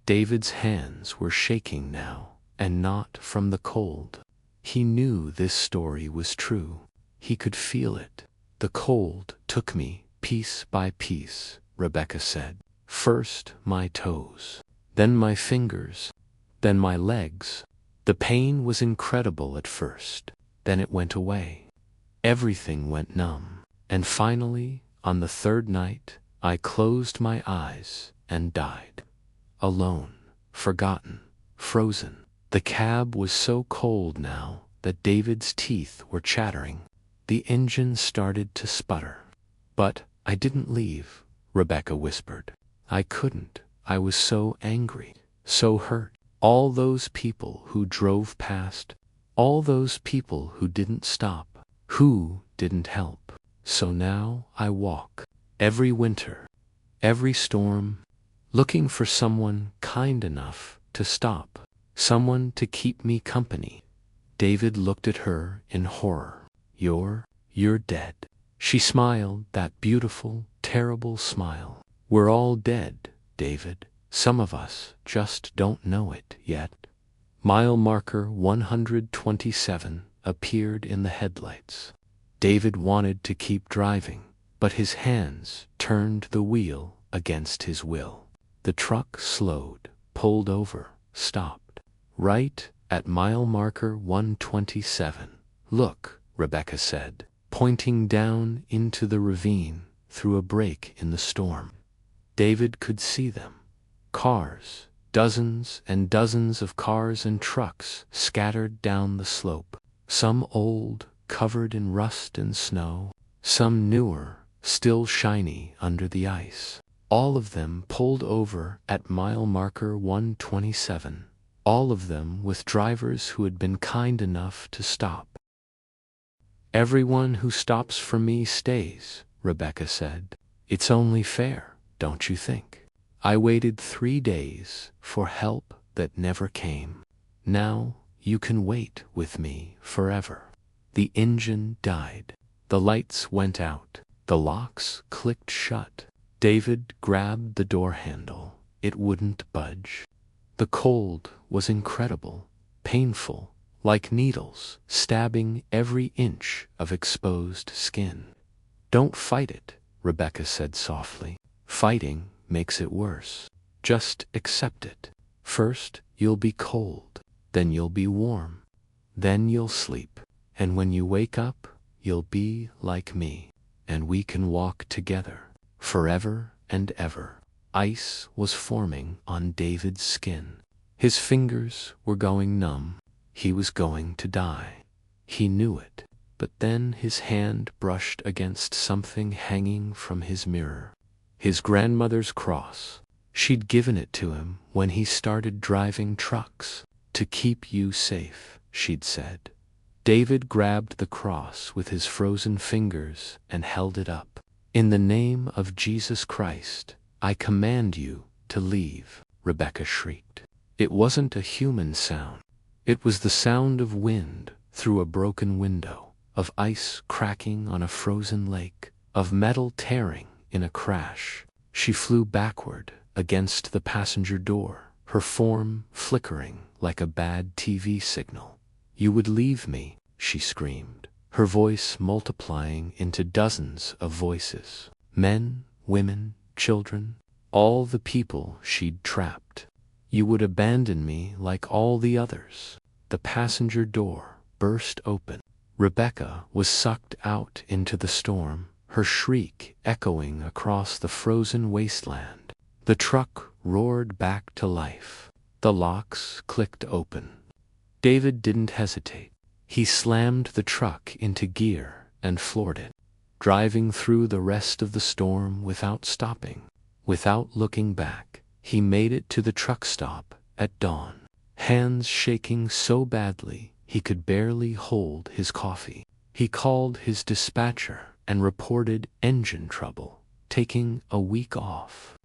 David's hands were shaking now, and not from the cold. He knew this story was true. He could feel it. The cold took me piece by piece, Rebecca said. First my toes, then my fingers, then my legs. The pain was incredible at first, then it went away. Everything went numb, and finally, on the 3rd night, I closed my eyes and died. Alone, forgotten, frozen. The cab was so cold now that David's teeth were chattering. The engine started to sputter. But I didn't leave, Rebecca whispered. I couldn't. I was so angry, so hurt. All those people who drove past, all those people who didn't stop, who didn't help. So now I walk, every winter, every storm, looking for someone kind enough to stop, someone to keep me company. David looked at her in horror. You're dead. She smiled, that beautiful, terrible smile. We're all dead, David. Some of us just don't know it yet. Mile marker 127 appeared in the headlights. David wanted to keep driving, but his hands turned the wheel against his will. The truck slowed, pulled over, stopped. Right at mile marker 127. Look, Rebecca said, pointing down into the ravine through a break in the storm. David could see them. Cars, dozens and dozens of cars and trucks scattered down the slope. Some old, covered in rust and snow. Some newer, still shiny under the ice. All of them pulled over at mile marker 127. All of them with drivers who had been kind enough to stop. Everyone who stops for me stays, Rebecca said. It's only fair, don't you think? I waited 3 days for help that never came. Now you can wait with me forever. The engine died. The lights went out. The locks clicked shut. David grabbed the door handle. It wouldn't budge. The cold was incredible, painful, like needles stabbing every inch of exposed skin. "Don't fight it," Rebecca said softly. "Fighting makes it worse. Just accept it. First you'll be cold, then you'll be warm, then you'll sleep, and when you wake up, you'll be like me, and we can walk together, forever and ever." Ice was forming on David's skin. His fingers were going numb. He was going to die. He knew it. But then his hand brushed against something hanging from his mirror. His grandmother's cross. She'd given it to him when he started driving trucks. "To keep you safe," she'd said. David grabbed the cross with his frozen fingers and held it up. "In the name of Jesus Christ, I command you to leave," Rebecca shrieked. It wasn't a human sound. It was the sound of wind through a broken window, of ice cracking on a frozen lake, of metal tearing in a crash. She flew backward against the passenger door, her form flickering like a bad TV signal. "You would leave me," she screamed, her voice multiplying into dozens of voices. Men, women, children, all the people she'd trapped. "You would abandon me like all the others." The passenger door burst open. Rebecca was sucked out into the storm, her shriek echoing across the frozen wasteland. The truck roared back to life. The locks clicked open. David didn't hesitate. He slammed the truck into gear and floored it, driving through the rest of the storm without stopping. Without looking back, he made it to the truck stop at dawn, hands shaking so badly he could barely hold his coffee. He called his dispatcher and reported engine trouble, taking a week off.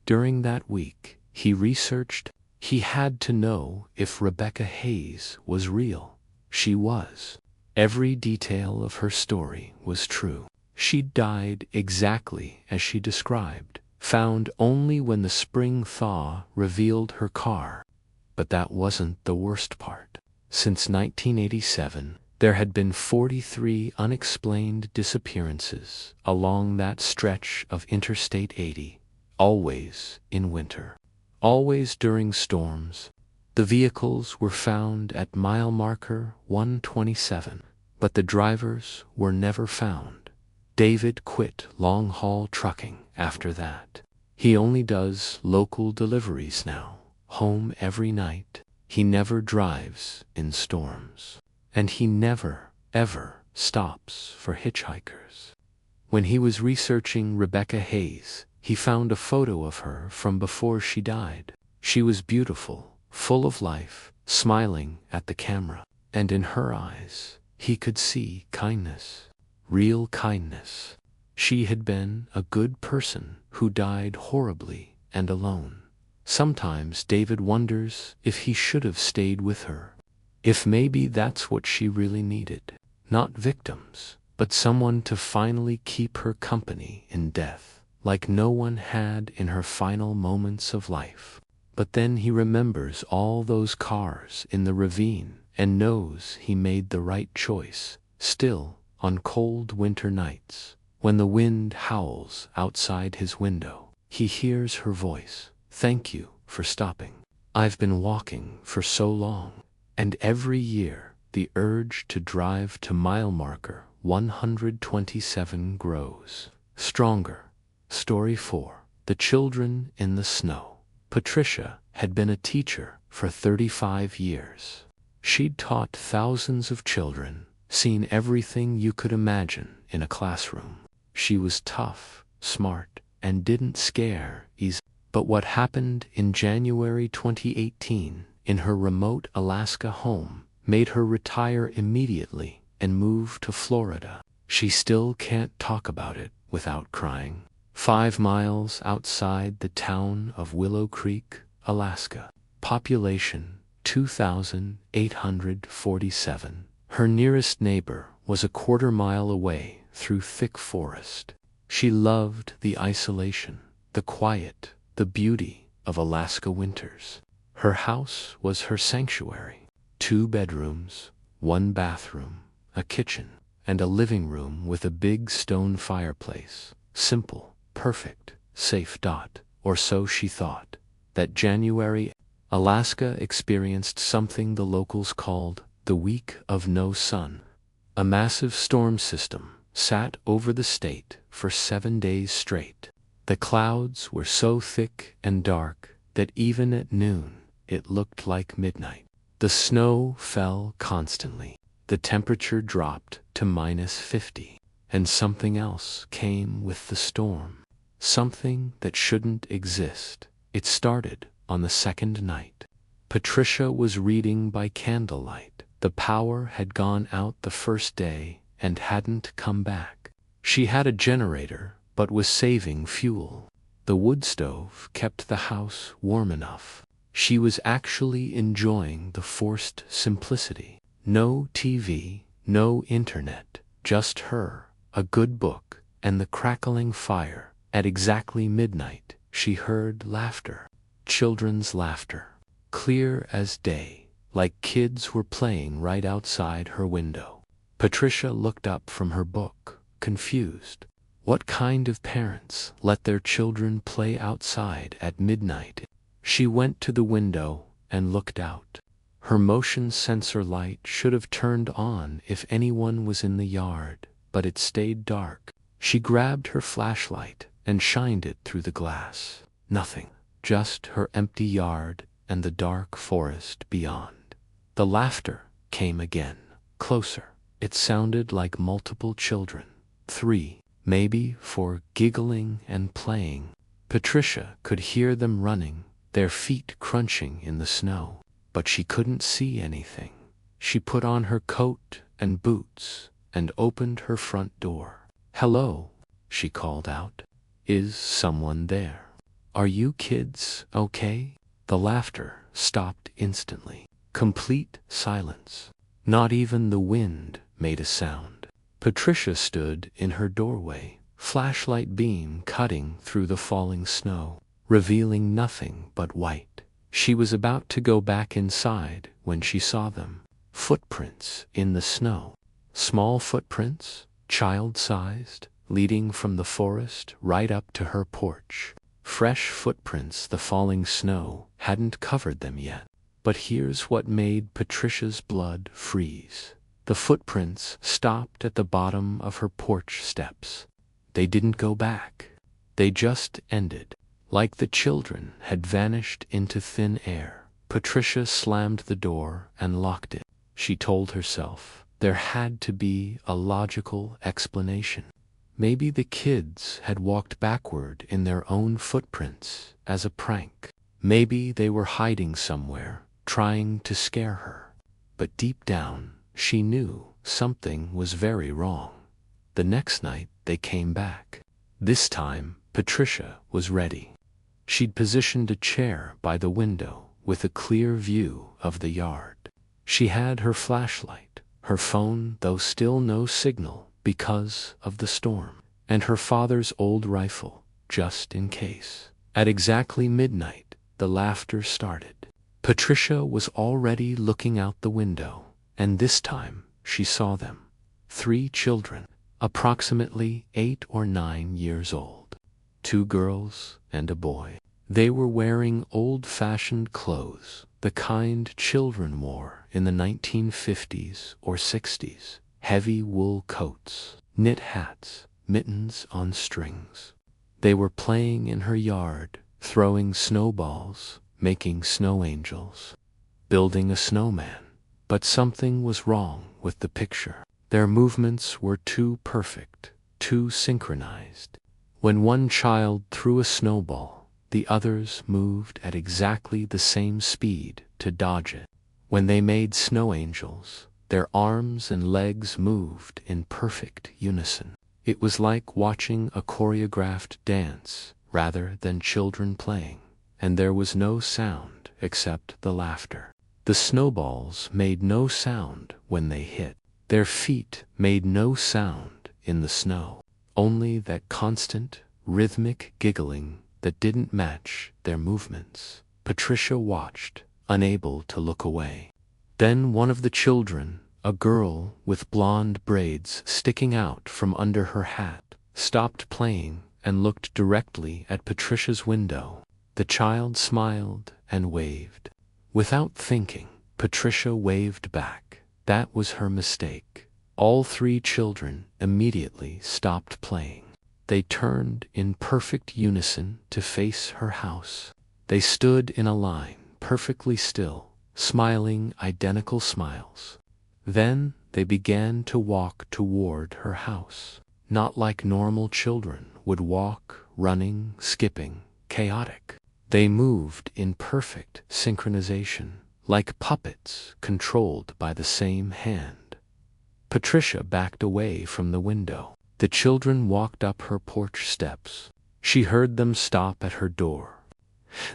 During that week, he researched. He had to know if Rebecca Hayes was real. She was. Every detail of her story was true. She died exactly as she described, found only when the spring thaw revealed her car. But that wasn't the worst part. Since 1987, there had been 43 unexplained disappearances along that stretch of Interstate 80, always in winter, always during storms. The vehicles were found at mile marker 127, but the drivers were never found. David quit long-haul trucking after that. He only does local deliveries now, home every night. He never drives in storms. And he never, ever stops for hitchhikers. When he was researching Rebecca Hayes, he found a photo of her from before she died. She was beautiful, full of life, smiling at the camera. And in her eyes, he could see kindness, real kindness. She had been a good person who died horribly and alone. Sometimes David wonders if he should have stayed with her. If maybe that's what she really needed. Not victims, but someone to finally keep her company in death, like no one had in her final moments of life. But then he remembers all those cars in the ravine and knows he made the right choice. Still, on cold winter nights, when the wind howls outside his window, he hears her voice. "Thank you for stopping. I've been walking for so long." And every year, the urge to drive to mile marker 127 grows stronger. Story 4. The Children in the Snow. Patricia had been a teacher for 35 years. She'd taught thousands of children, seen everything you could imagine in a classroom. She was tough, smart, and didn't scare easily. But what happened in January 2018 in her remote Alaska home made her retire immediately and move to Florida. She still can't talk about it without crying. 5 miles outside the town of Willow Creek, Alaska. Population 2,847. Her nearest neighbor was a quarter mile away through thick forest. She loved the isolation, the quiet, the beauty of Alaska winters. Her house was her sanctuary. 2 bedrooms, 1 bathroom, a kitchen, and a living room with a big stone fireplace. Simple, perfect, safe. Or so she thought. That January, Alaska experienced something the locals called the Week of No Sun. A massive storm system sat over the state for 7 days straight. The clouds were so thick and dark that even at noon it looked like midnight. The snow fell constantly. The temperature dropped to -50. And something else came with the storm. Something that shouldn't exist. It started on the second night. Patricia was reading by candlelight. The power had gone out the first day and hadn't come back. She had a generator, but was saving fuel. The wood stove kept the house warm enough. She was actually enjoying the forced simplicity. No TV, no internet, just her, a good book, and the crackling fire. At exactly midnight, she heard laughter. Children's laughter. Clear as day, like kids were playing right outside her window. Patricia looked up from her book, confused. What kind of parents let their children play outside at midnight? She went to the window and looked out. Her motion sensor light should have turned on if anyone was in the yard, but it stayed dark. She grabbed her flashlight and shined it through the glass. Nothing, just her empty yard and the dark forest beyond. The laughter came again, closer. It sounded like multiple children, 3, maybe 4, giggling and playing. Patricia could hear them running, their feet crunching in the snow, but she couldn't see anything. She put on her coat and boots and opened her front door. "Hello," she called out. "Is someone there? Are you kids okay?" The laughter stopped instantly. Complete silence. Not even the wind made a sound. Patricia stood in her doorway, flashlight beam cutting through the falling snow, revealing nothing but white. She was about to go back inside when she saw them. Footprints in the snow. Small footprints, child-sized, leading from the forest right up to her porch. Fresh footprints. The falling snow hadn't covered them yet. But here's what made Patricia's blood freeze. The footprints stopped at the bottom of her porch steps. They didn't go back. They just ended. Like the children had vanished into thin air. Patricia slammed the door and locked it. She told herself there had to be a logical explanation. Maybe the kids had walked backward in their own footprints as a prank. Maybe they were hiding somewhere, trying to scare her. But deep down, she knew something was very wrong. The next night they came back. This time, Patricia was ready. She'd positioned a chair by the window with a clear view of the yard. She had her flashlight, her phone, though still no signal because of the storm, and her father's old rifle, just in case. At exactly midnight, the laughter started. Patricia was already looking out the window, and this time she saw them. 3 children, approximately 8 or 9 years old. 2 girls and a boy. They were wearing old-fashioned clothes, the kind children wore in the 1950s or 60s. Heavy wool coats, knit hats, mittens on strings. They were playing in her yard, throwing snowballs, making snow angels, building a snowman. But something was wrong with the picture. Their movements were too perfect, too synchronized. When one child threw a snowball, the others moved at exactly the same speed to dodge it. When they made snow angels, their arms and legs moved in perfect unison. It was like watching a choreographed dance rather than children playing, and there was no sound except the laughter. The snowballs made no sound when they hit. Their feet made no sound in the snow. Only that constant, rhythmic giggling that didn't match their movements. Patricia watched, unable to look away. Then one of the children, a girl with blonde braids sticking out from under her hat, stopped playing and looked directly at Patricia's window. The child smiled and waved. Without thinking, Patricia waved back. That was her mistake. All three children immediately stopped playing. They turned in perfect unison to face her house. They stood in a line, perfectly still, smiling identical smiles. Then they began to walk toward her house, not like normal children would walk, running, skipping, chaotic. They moved in perfect synchronization, like puppets controlled by the same hand. Patricia backed away from the window. The children walked up her porch steps. She heard them stop at her door.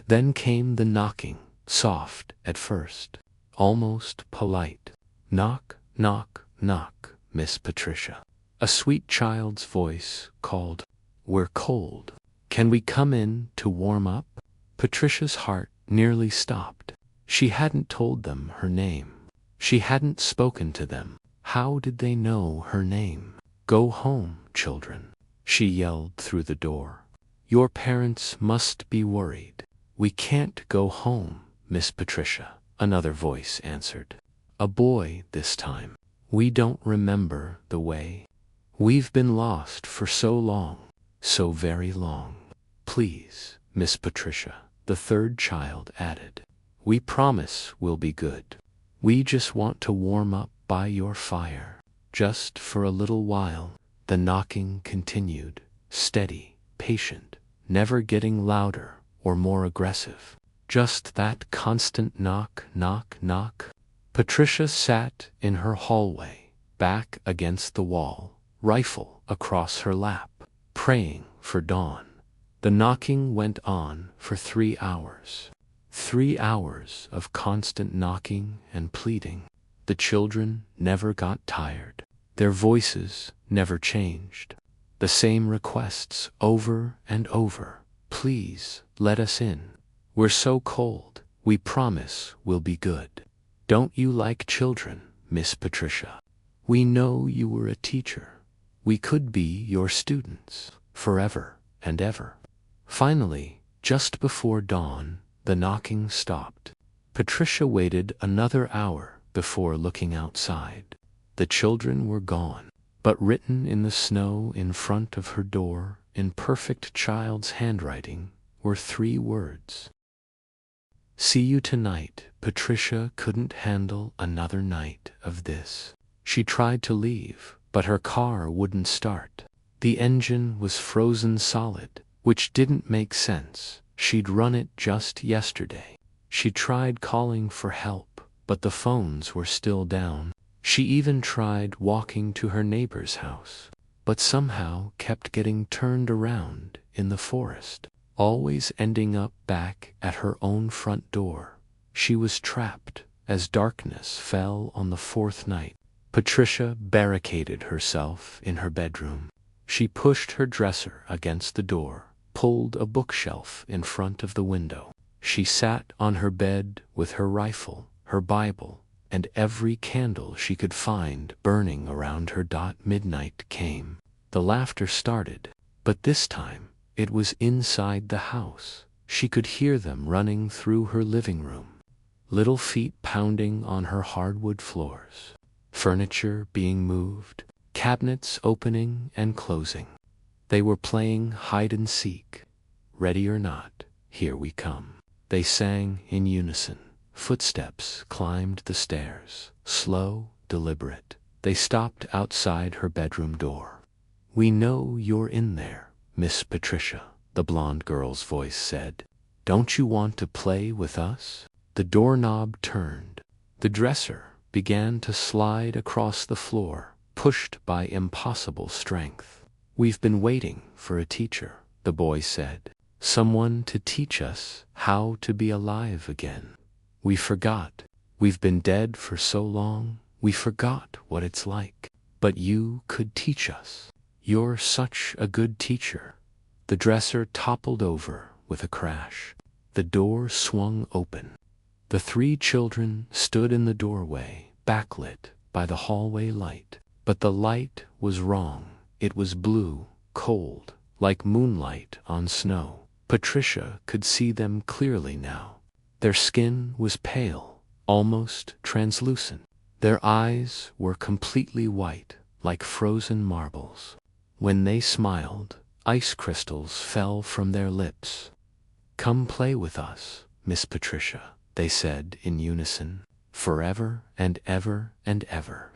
Then came the knocking, soft at first, almost polite. Knock, knock, knock, Miss Patricia. A sweet child's voice called, "We're cold. Can we come in to warm up?" Patricia's heart nearly stopped. She hadn't told them her name. She hadn't spoken to them. How did they know her name? "Go home, children," she yelled through the door. "Your parents must be worried." "We can't go home, Miss Patricia," another voice answered. A boy this time. "We don't remember the way. We've been lost for so long, so very long." "Please, Miss Patricia," the third child added. "We promise we'll be good. We just want to warm up by your fire. Just for a little while." The knocking continued, steady, patient, never getting louder or more aggressive. Just that constant knock, knock, knock. Patricia sat in her hallway, back against the wall, rifle across her lap, praying for dawn. The knocking went on for 3 hours. 3 hours of constant knocking and pleading. The children never got tired. Their voices never changed. The same requests over and over. "Please, let us in. We're so cold. We promise we'll be good." "Don't you like children, Miss Patricia? We know you were a teacher. We could be your students, forever and ever." Finally, just before dawn, the knocking stopped. Patricia waited another hour before looking outside. The children were gone, but written in the snow in front of her door, in perfect child's handwriting, were 3 words. "See you tonight." Patricia couldn't handle another night of this. She tried to leave, but her car wouldn't start. The engine was frozen solid, which didn't make sense. She'd run it just yesterday. She tried calling for help, but the phones were still down. She even tried walking to her neighbor's house, but somehow kept getting turned around in the forest, always ending up back at her own front door. She was trapped as darkness fell on the 4th night. Patricia barricaded herself in her bedroom. She pushed her dresser against the door, pulled a bookshelf in front of the window. She sat on her bed with her rifle, her Bible, and every candle she could find burning around her. Midnight came. The laughter started, but this time it was inside the house. She could hear them running through her living room, little feet pounding on her hardwood floors, furniture being moved, cabinets opening and closing. They were playing hide and seek. "Ready or not, here we come," they sang in unison. Footsteps climbed the stairs, slow, deliberate. They stopped outside her bedroom door. "We know you're in there, Miss Patricia," the blonde girl's voice said. "Don't you want to play with us?" The doorknob turned. The dresser began to slide across the floor, pushed by impossible strength. "We've been waiting for a teacher," the boy said. "Someone to teach us how to be alive again. We forgot. We've been dead for so long, we forgot what it's like. But you could teach us." You're such a good teacher. The dresser toppled over with a crash. The door swung open. The three children stood in the doorway, backlit by the hallway light. But the light was wrong. It was blue, cold, like moonlight on snow. Patricia could see them clearly now. Their skin was pale, almost translucent. Their eyes were completely white, like frozen marbles. When they smiled, ice crystals fell from their lips. "Come play with us, Miss Patricia," they said in unison. "Forever and ever and ever."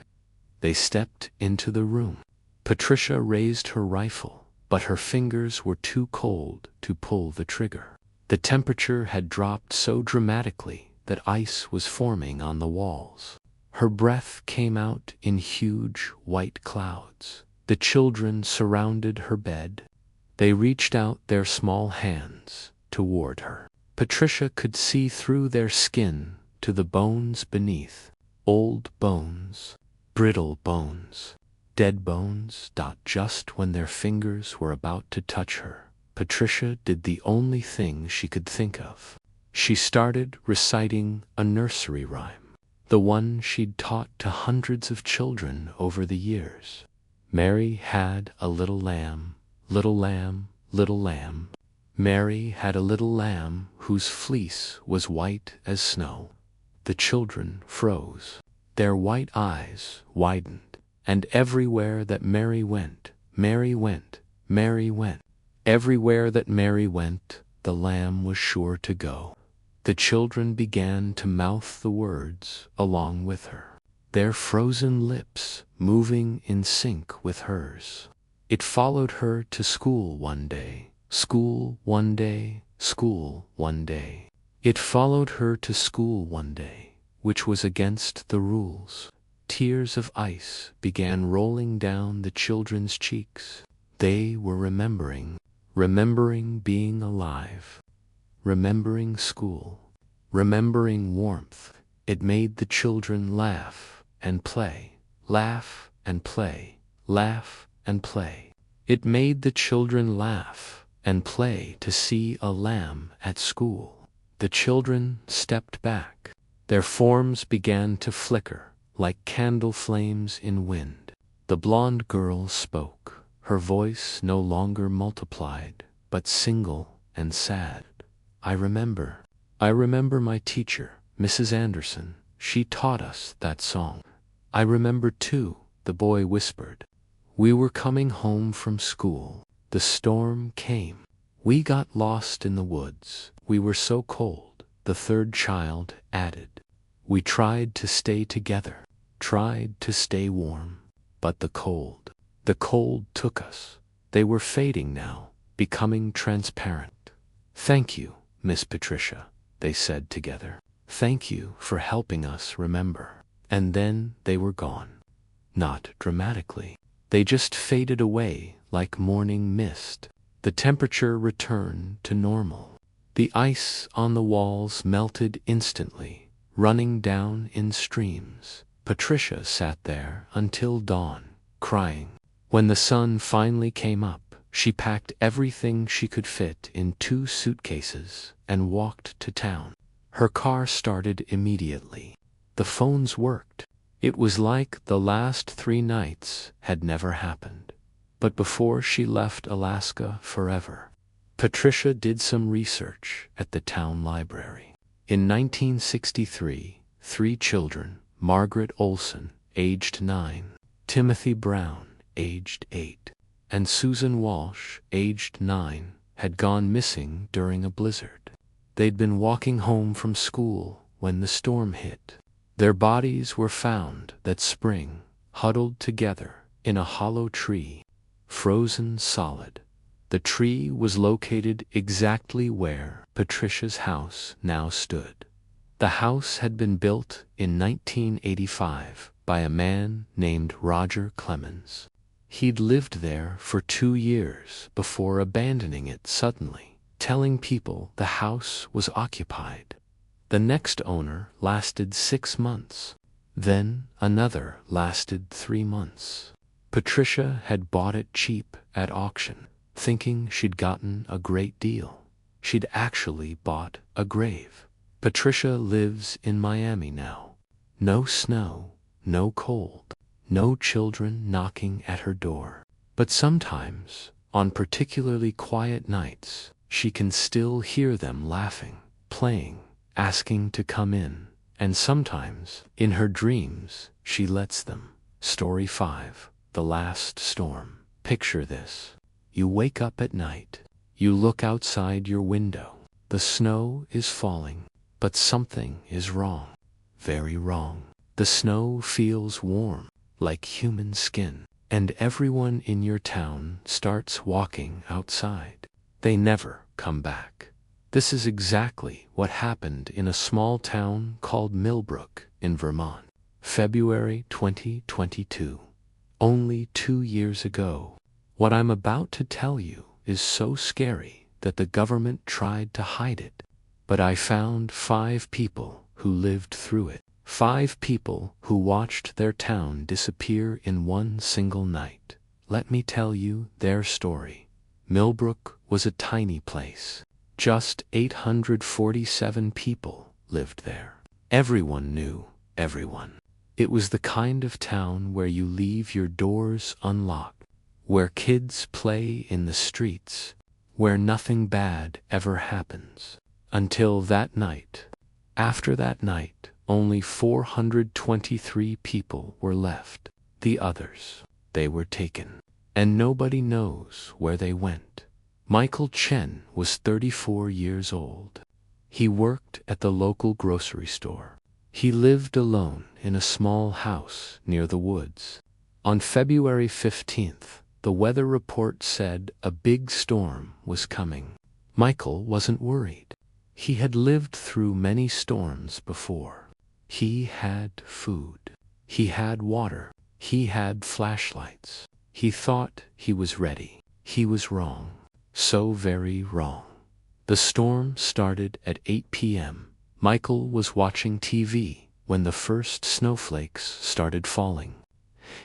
They stepped into the room. Patricia raised her rifle, but her fingers were too cold to pull the trigger. The temperature had dropped so dramatically that ice was forming on the walls. Her breath came out in huge white clouds. The children surrounded her bed. They reached out their small hands toward her. Patricia could see through their skin to the bones beneath. Old bones, brittle bones, dead bones. Just when their fingers were about to touch her, Patricia did the only thing she could think of. She started reciting a nursery rhyme, the one she'd taught to hundreds of children over the years. Mary had a little lamb, little lamb, little lamb. Mary had a little lamb whose fleece was white as snow. The children froze. Their white eyes widened, and everywhere that Mary went, Mary went, Mary went. Everywhere that Mary went, the lamb was sure to go. The children began to mouth the words along with her, their frozen lips moving in sync with hers. It followed her to school one day, school one day, school one day. It followed her to school one day, which was against the rules. Tears of ice began rolling down the children's cheeks. They were remembering being alive, remembering school, remembering warmth. It made the children laugh and play, laugh and play, laugh and play. It made the children laugh and play to see a lamb at school. The children stepped back. Their forms began to flicker like candle flames in wind. The blonde girl spoke. Her voice no longer multiplied, but single and sad. I remember my teacher, Mrs. Anderson. She taught us that song." "I remember too," the boy whispered. "We were coming home from school. The storm came. We got lost in the woods. We were so cold," the third child added. "We tried to stay together, tried to stay warm, but the cold took us." They were fading now, becoming transparent. "Thank you, Miss Patricia," they said together. "Thank you for helping us remember." And then they were gone. Not dramatically. They just faded away like morning mist. The temperature returned to normal. The ice on the walls melted instantly, running down in streams. Patricia sat there until dawn, crying. When the sun finally came up, she packed everything she could fit in 2 suitcases and walked to town. Her car started immediately. The phones worked. It was like the last 3 nights had never happened. But before she left Alaska forever, Patricia did some research at the town library. In 1963, 3 children, Margaret Olson, aged 9, Timothy Brown, aged 8, and Susan Walsh, aged 9, had gone missing during a blizzard. They'd been walking home from school when the storm hit. Their bodies were found that spring, huddled together in a hollow tree, frozen solid. The tree was located exactly where Patricia's house now stood. The house had been built in 1985 by a man named Roger Clemens. He'd lived there for 2 years before abandoning it suddenly, telling people the house was occupied. The next owner lasted 6 months. Then another lasted 3 months. Patricia had bought it cheap at auction, thinking she'd gotten a great deal. She'd actually bought a grave. Patricia lives in Miami now. No snow, no cold, no children knocking at her door. But sometimes, on particularly quiet nights, she can still hear them laughing, playing, asking to come in, and sometimes, in her dreams, she lets them. Story 5. The Last Storm. Picture this. You wake up at night. You look outside your window. The snow is falling, but something is wrong. Very wrong. The snow feels warm, like human skin, and everyone in your town starts walking outside. They never come back. This is exactly what happened in a small town called Millbrook in Vermont. February 2022. Only 2 years ago. What I'm about to tell you is so scary that the government tried to hide it. But I found 5 people who lived through it. 5 people who watched their town disappear in one single night. Let me tell you their story. Millbrook was a tiny place. Just 847 people lived there. Everyone knew everyone. It was the kind of town where you leave your doors unlocked, where kids play in the streets, where nothing bad ever happens. Until that night. After that night, only 423 people were left. The others, they were taken. And nobody knows where they went. Michael Chen was 34 years old. He worked at the local grocery store. He lived alone in a small house near the woods. On February 15th, the weather report said a big storm was coming. Michael wasn't worried. He had lived through many storms before. He had food. He had water. He had flashlights. He thought he was ready. He was wrong. So very wrong. The storm started at 8 p.m. Michael was watching TV when the first snowflakes started falling.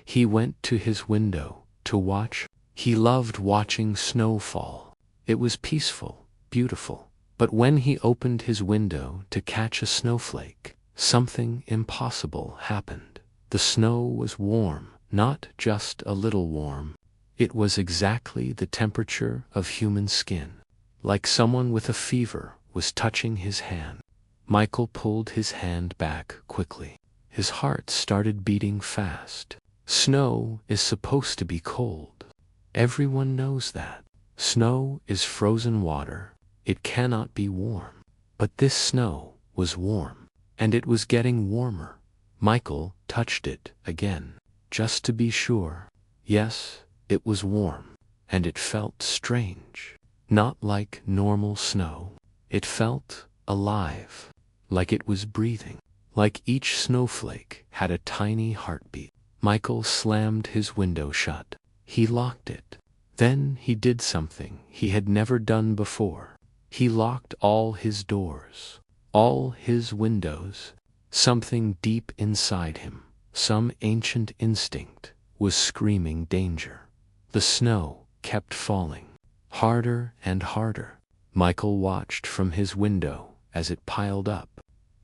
He went to his window to watch. He loved watching snow fall. It was peaceful, beautiful. But when he opened his window to catch a snowflake, something impossible happened. The snow was warm, not just a little warm. It was exactly the temperature of human skin, like someone with a fever was touching his hand. Michael pulled his hand back quickly. His heart started beating fast. Snow is supposed to be cold. Everyone knows that. Snow is frozen water. It cannot be warm. But this snow was warm, and it was getting warmer. Michael touched it again, just to be sure. Yes, it was warm, and it felt strange. Not like normal snow. It felt alive, like it was breathing, like each snowflake had a tiny heartbeat. Michael slammed his window shut. He locked it. Then he did something he had never done before. He locked all his doors, all his windows. Something deep inside him, some ancient instinct, was screaming danger. The snow kept falling, harder and harder. Michael watched from his window as it piled up.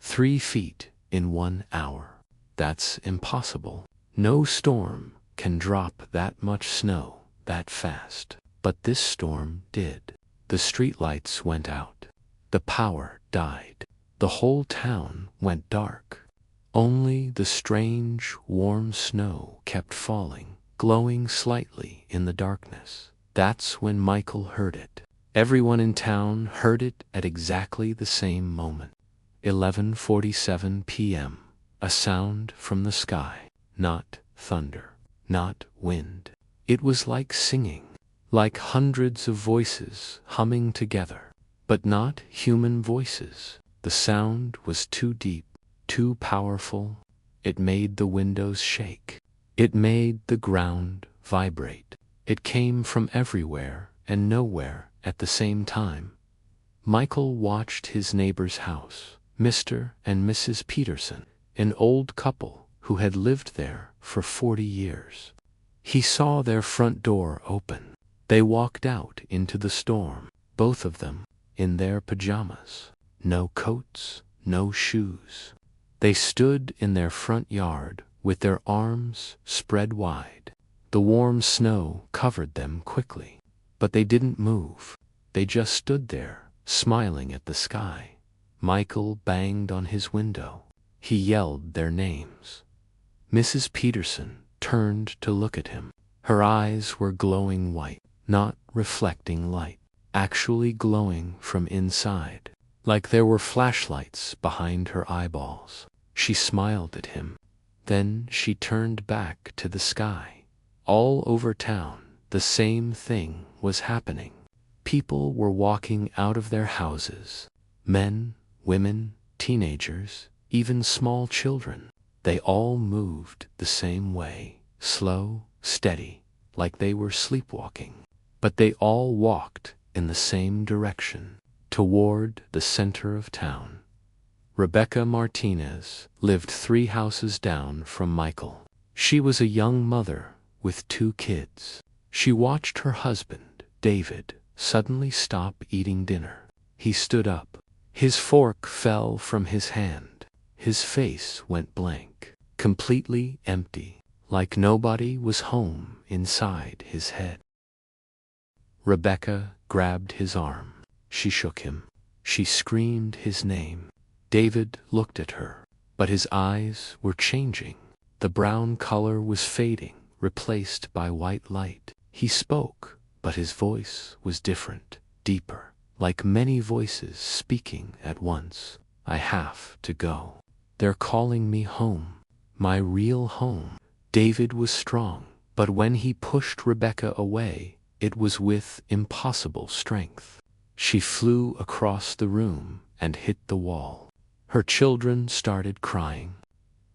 3 feet in 1 hour. That's impossible. No storm can drop that much snow that fast. But this storm did. The streetlights went out. The power died. The whole town went dark. Only the strange, warm snow kept falling, glowing slightly in the darkness. That's when Michael heard it. Everyone in town heard it at exactly the same moment. 11:47 p.m. A sound from the sky. Not thunder. Not wind. It was like singing. Like hundreds of voices humming together. But not human voices. The sound was too deep, too powerful. It made the windows shake. It made the ground vibrate. It came from everywhere and nowhere at the same time. Michael watched his neighbor's house, Mr. and Mrs. Peterson, an old couple who had lived there for 40 years. He saw their front door open. They walked out into the storm, both of them in their pajamas. No coats, no shoes. They stood in their front yard with their arms spread wide. The warm snow covered them quickly, but they didn't move. They just stood there, smiling at the sky. Michael banged on his window. He yelled their names. Mrs. Peterson turned to look at him. Her eyes were glowing white, not reflecting light, actually glowing from inside, like there were flashlights behind her eyeballs. She smiled at him. Then she turned back to the sky. All over town, the same thing was happening. People were walking out of their houses. Men, women, teenagers, even small children. They all moved the same way, slow, steady, like they were sleepwalking. But they all walked in the same direction, toward the center of town. Rebecca Martinez lived 3 houses down from Michael. She was a young mother with 2 kids. She watched her husband, David, suddenly stop eating dinner. He stood up. His fork fell from his hand. His face went blank, completely empty, like nobody was home inside his head. Rebecca grabbed his arm. She shook him. She screamed his name. David looked at her, but his eyes were changing. The brown color was fading, replaced by white light. He spoke, but his voice was different, deeper, like many voices speaking at once. I have to go. They're calling me home, my real home. David was strong, but when he pushed Rebecca away, it was with impossible strength. She flew across the room and hit the wall. Her children started crying.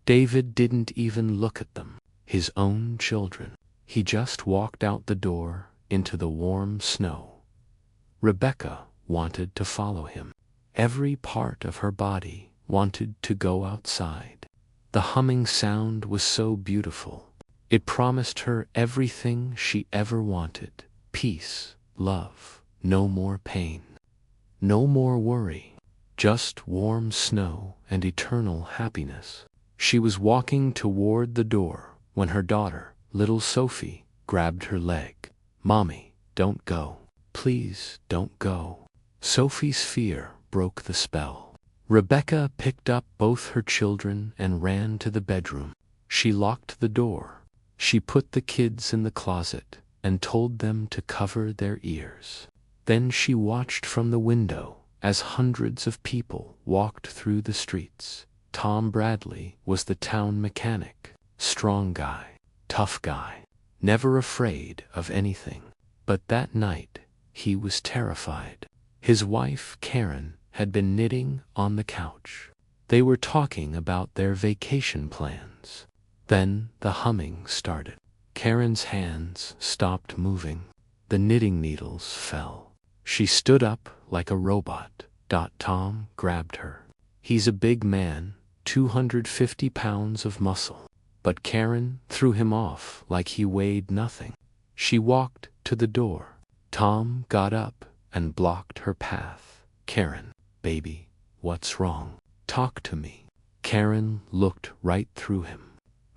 David didn't even look at them, his own children. He just walked out the door into the warm snow. Rebecca wanted to follow him. Every part of her body wanted to go outside. The humming sound was so beautiful. It promised her everything she ever wanted: peace, love, no more pain, no more worry. Just warm snow and eternal happiness. She was walking toward the door when her daughter, little Sophie, grabbed her leg. Mommy, don't go. Please don't go. Sophie's fear broke the spell. Rebecca picked up both her children and ran to the bedroom. She locked the door. She put the kids in the closet and told them to cover their ears. Then she watched from the window as hundreds of people walked through the streets. Tom Bradley was the town mechanic. Strong guy, tough guy, never afraid of anything. But that night, he was terrified. His wife, Karen, had been knitting on the couch. They were talking about their vacation plans. Then the humming started. Karen's hands stopped moving. The knitting needles fell. She stood up like a robot. Tom grabbed her. He's a big man, 250 pounds of muscle. But Karen threw him off like he weighed nothing. She walked to the door. Tom got up and blocked her path. Karen, baby, what's wrong? Talk to me. Karen looked right through him.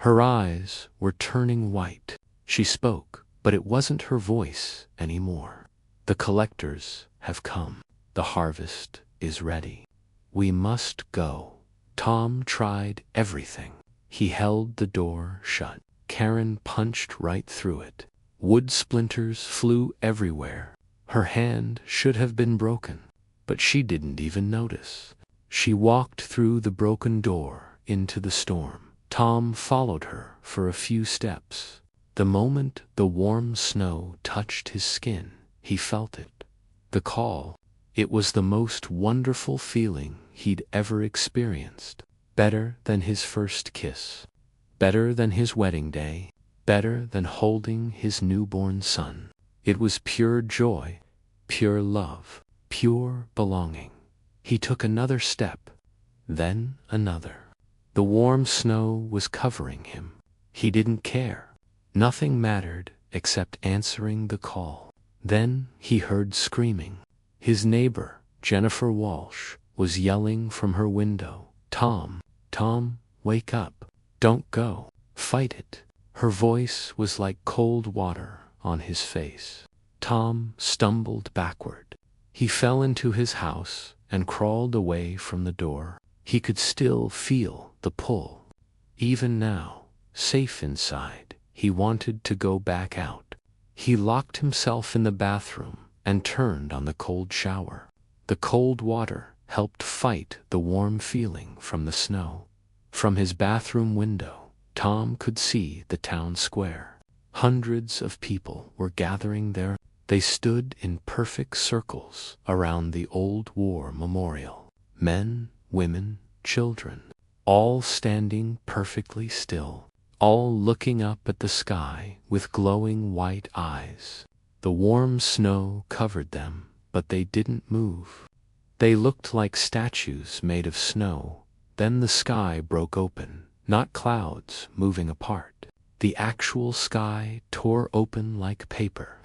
Her eyes were turning white. She spoke, but it wasn't her voice anymore. The collectors have come. The harvest is ready. We must go. Tom tried everything. He held the door shut. Karen punched right through it. Wood splinters flew everywhere. Her hand should have been broken, but she didn't even notice. She walked through the broken door into the storm. Tom followed her for a few steps. The moment the warm snow touched his skin, he felt it. The call. It was the most wonderful feeling he'd ever experienced. Better than his first kiss. Better than his wedding day. Better than holding his newborn son. It was pure joy, pure love, pure belonging. He took another step, then another. The warm snow was covering him. He didn't care. Nothing mattered except answering the call. Then he heard screaming. His neighbor, Jennifer Walsh, was yelling from her window. Tom, Tom, wake up. Don't go. Fight it. Her voice was like cold water on his face. Tom stumbled backward. He fell into his house and crawled away from the door. He could still feel the pull. Even now, safe inside, he wanted to go back out. He locked himself in the bathroom and turned on the cold shower. The cold water helped fight the warm feeling from the snow. From his bathroom window, Tom could see the town square. Hundreds of people were gathering there. They stood in perfect circles around the old war memorial. Men, women, children, all standing perfectly still, all looking up at the sky with glowing white eyes. The warm snow covered them, but they didn't move. They looked like statues made of snow. Then the sky broke open, not clouds moving apart. The actual sky tore open like paper,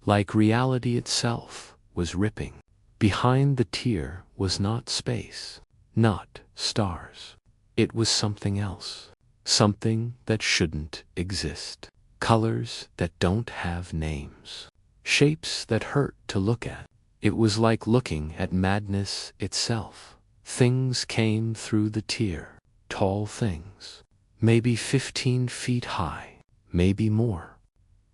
like reality itself was ripping. Behind the tear was not space, not stars. It was something else, something that shouldn't exist. Colors that don't have names, shapes that hurt to look at. It was like looking at madness itself. Things came through the tear, tall things, maybe 15 feet high, maybe more.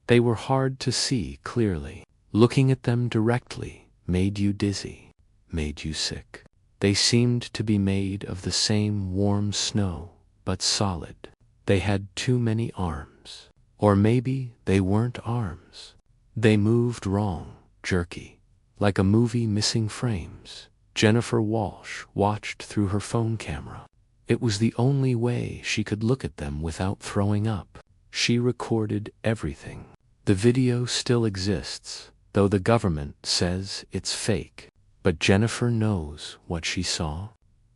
They were hard to see clearly. Looking at them directly made you dizzy, made you sick. They seemed to be made of the same warm snow, but solid. They had too many arms. Or maybe they weren't arms. They moved wrong, jerky, like a movie missing frames. Jennifer Walsh watched through her phone camera. It was the only way she could look at them without throwing up. She recorded everything. The video still exists, though the government says it's fake. But Jennifer knows what she saw.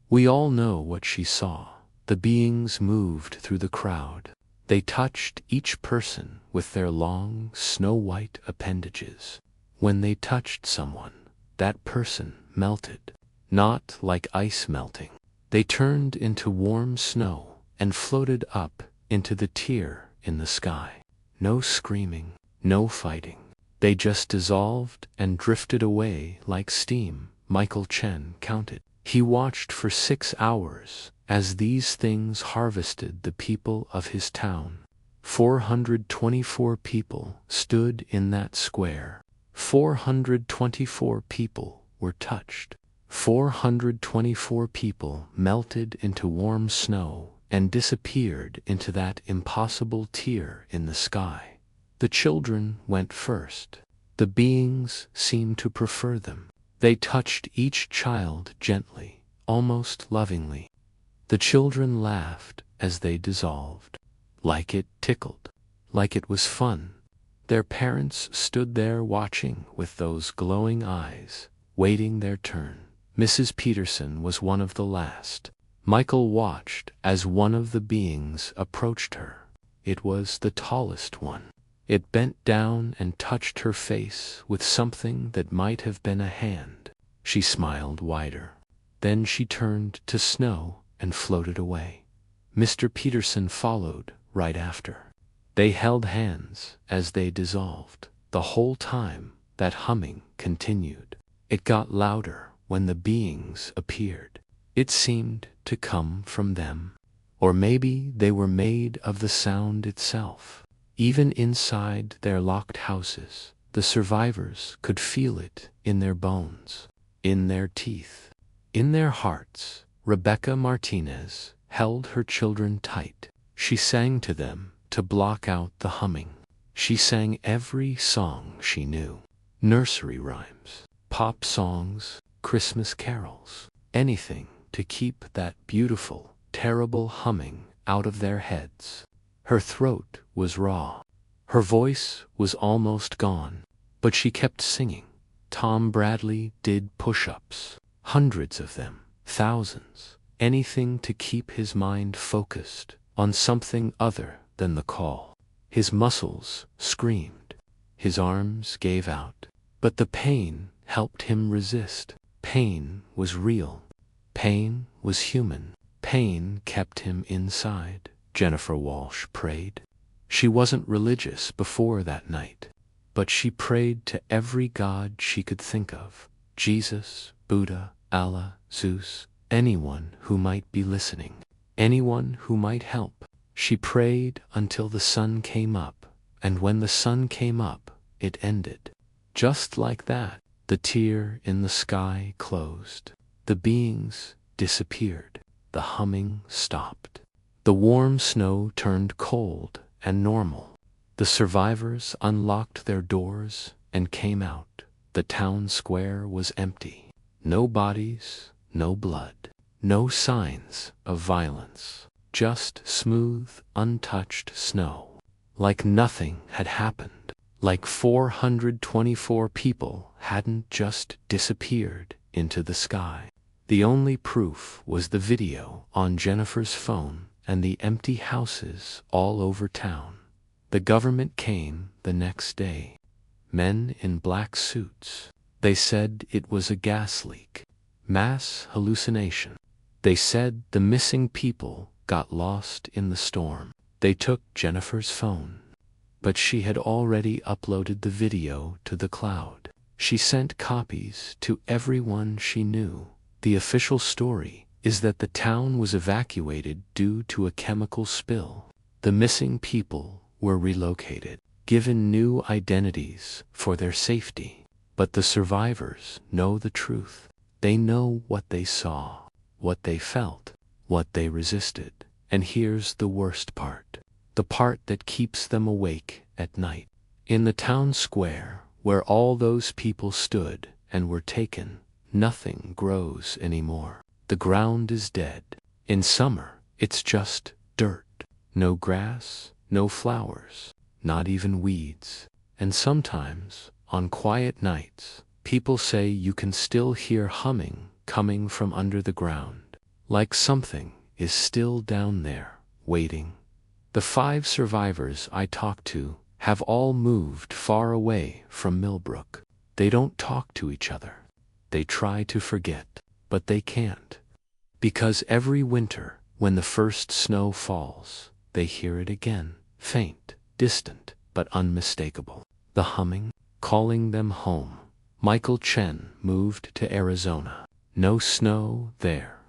We all know what she saw. The beings moved through the crowd. They touched each person with their long, snow-white appendages. When they touched someone, that person melted, not like ice melting. They turned into warm snow and floated up into the tear in the sky. No screaming, no fighting. They just dissolved and drifted away like steam. Michael Chen counted. He watched for 6 hours as these things harvested the people of his town. 424 people stood in that square. 424 people were touched. 424 people melted into warm snow and disappeared into that impossible tear in the sky. The children went first. The beings seemed to prefer them. They touched each child gently, almost lovingly. The children laughed as they dissolved, like it tickled, like it was fun. Their parents stood there watching with those glowing eyes, waiting their turn. Mrs. Peterson was one of the last. Michael watched as one of the beings approached her. It was the tallest one. It bent down and touched her face with something that might have been a hand. She smiled wider. Then she turned to snow and floated away. Mr. Peterson followed right after. They held hands as they dissolved. The whole time, that humming continued. It got louder when the beings appeared. It seemed to come from them. Or maybe they were made of the sound itself. Even inside their locked houses, the survivors could feel it in their bones, in their teeth, in their hearts. Rebecca Martinez held her children tight. She sang to them to block out the humming. She sang every song she knew. Nursery rhymes, pop songs, Christmas carols, anything to keep that beautiful, terrible humming out of their heads. Her throat was raw. Her voice was almost gone, but she kept singing. Tom Bradley did push-ups, hundreds of them, thousands, anything to keep his mind focused on something other than the call. His muscles screamed. His arms gave out. But the pain helped him resist. Pain was real. Pain was human. Pain kept him inside. Jennifer Walsh prayed. She wasn't religious before that night, but she prayed to every god she could think of. Jesus, Buddha, Allah, Zeus, anyone who might be listening, anyone who might help. She prayed until the sun came up, and when the sun came up, it ended. Just like that, the tear in the sky closed. The beings disappeared. The humming stopped. The warm snow turned cold and normal. The survivors unlocked their doors and came out. The town square was empty. No bodies, no blood, no signs of violence. Just smooth, untouched snow. Like nothing had happened. Like 424 people hadn't just disappeared into the sky. The only proof was the video on Jennifer's phone and the empty houses all over town. The government came the next day. Men in black suits. They said it was a gas leak. Mass hallucination. They said the missing people got lost in the storm. They took Jennifer's phone, but she had already uploaded the video to the cloud. She sent copies to everyone she knew. The official story is that the town was evacuated due to a chemical spill. The missing people were relocated, given new identities for their safety. But the survivors know the truth. They know what they saw, what they felt, what they resisted. And here's the worst part. The part that keeps them awake at night. In the town square, where all those people stood and were taken, nothing grows anymore. The ground is dead. In summer, it's just dirt. No grass, no flowers, not even weeds. And sometimes, on quiet nights, people say you can still hear humming coming from under the ground. Like something is still down there, waiting. The 5 survivors I talked to have all moved far away from Millbrook. They don't talk to each other. They try to forget, but they can't. Because every winter, when the first snow falls, they hear it again, faint, distant, but unmistakable. The humming, calling them home. Michael Chen moved to Arizona. No snow there,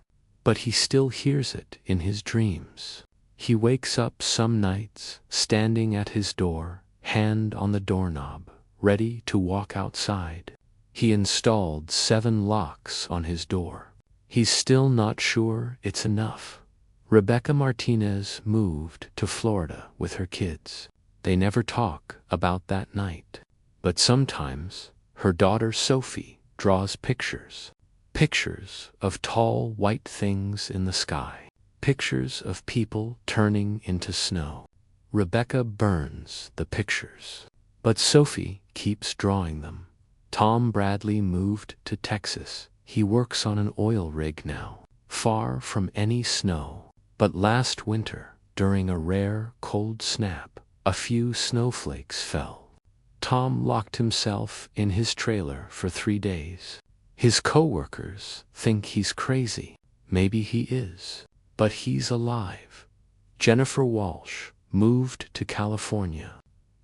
but he still hears it in his dreams. He wakes up some nights, standing at his door, hand on the doorknob, ready to walk outside. He installed 7 locks on his door. He's still not sure it's enough. Rebecca Martinez moved to Florida with her kids. They never talk about that night. But sometimes, her daughter Sophie draws pictures. Pictures of tall white things in the sky. Pictures of people turning into snow. Rebecca burns the pictures, but Sophie keeps drawing them. Tom Bradley moved to Texas. He works on an oil rig now, far from any snow. But last winter, during a rare cold snap, a few snowflakes fell. Tom locked himself in his trailer for 3 days. His coworkers think he's crazy. Maybe he is, but he's alive. Jennifer Walsh moved to California.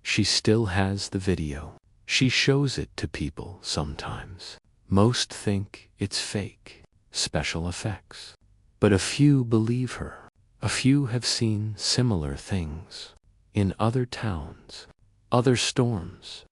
She still has the video. She shows it to people sometimes. Most think it's fake, special effects. But a few believe her. A few have seen similar things in other towns, other storms,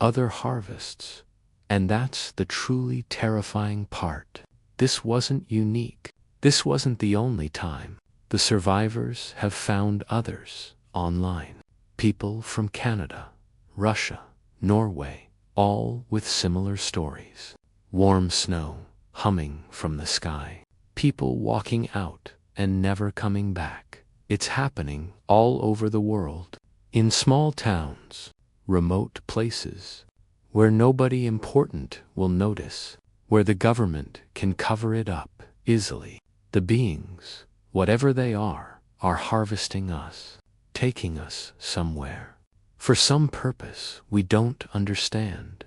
other harvests. And that's the truly terrifying part. This wasn't unique. This wasn't the only time. The survivors have found others online. People from Canada, Russia, Norway, all with similar stories. Warm snow, humming from the sky. People walking out and never coming back. It's happening all over the world. In small towns, remote places, where nobody important will notice, where the government can cover it up easily. The beings, whatever they are harvesting us, taking us somewhere, for some purpose we don't understand.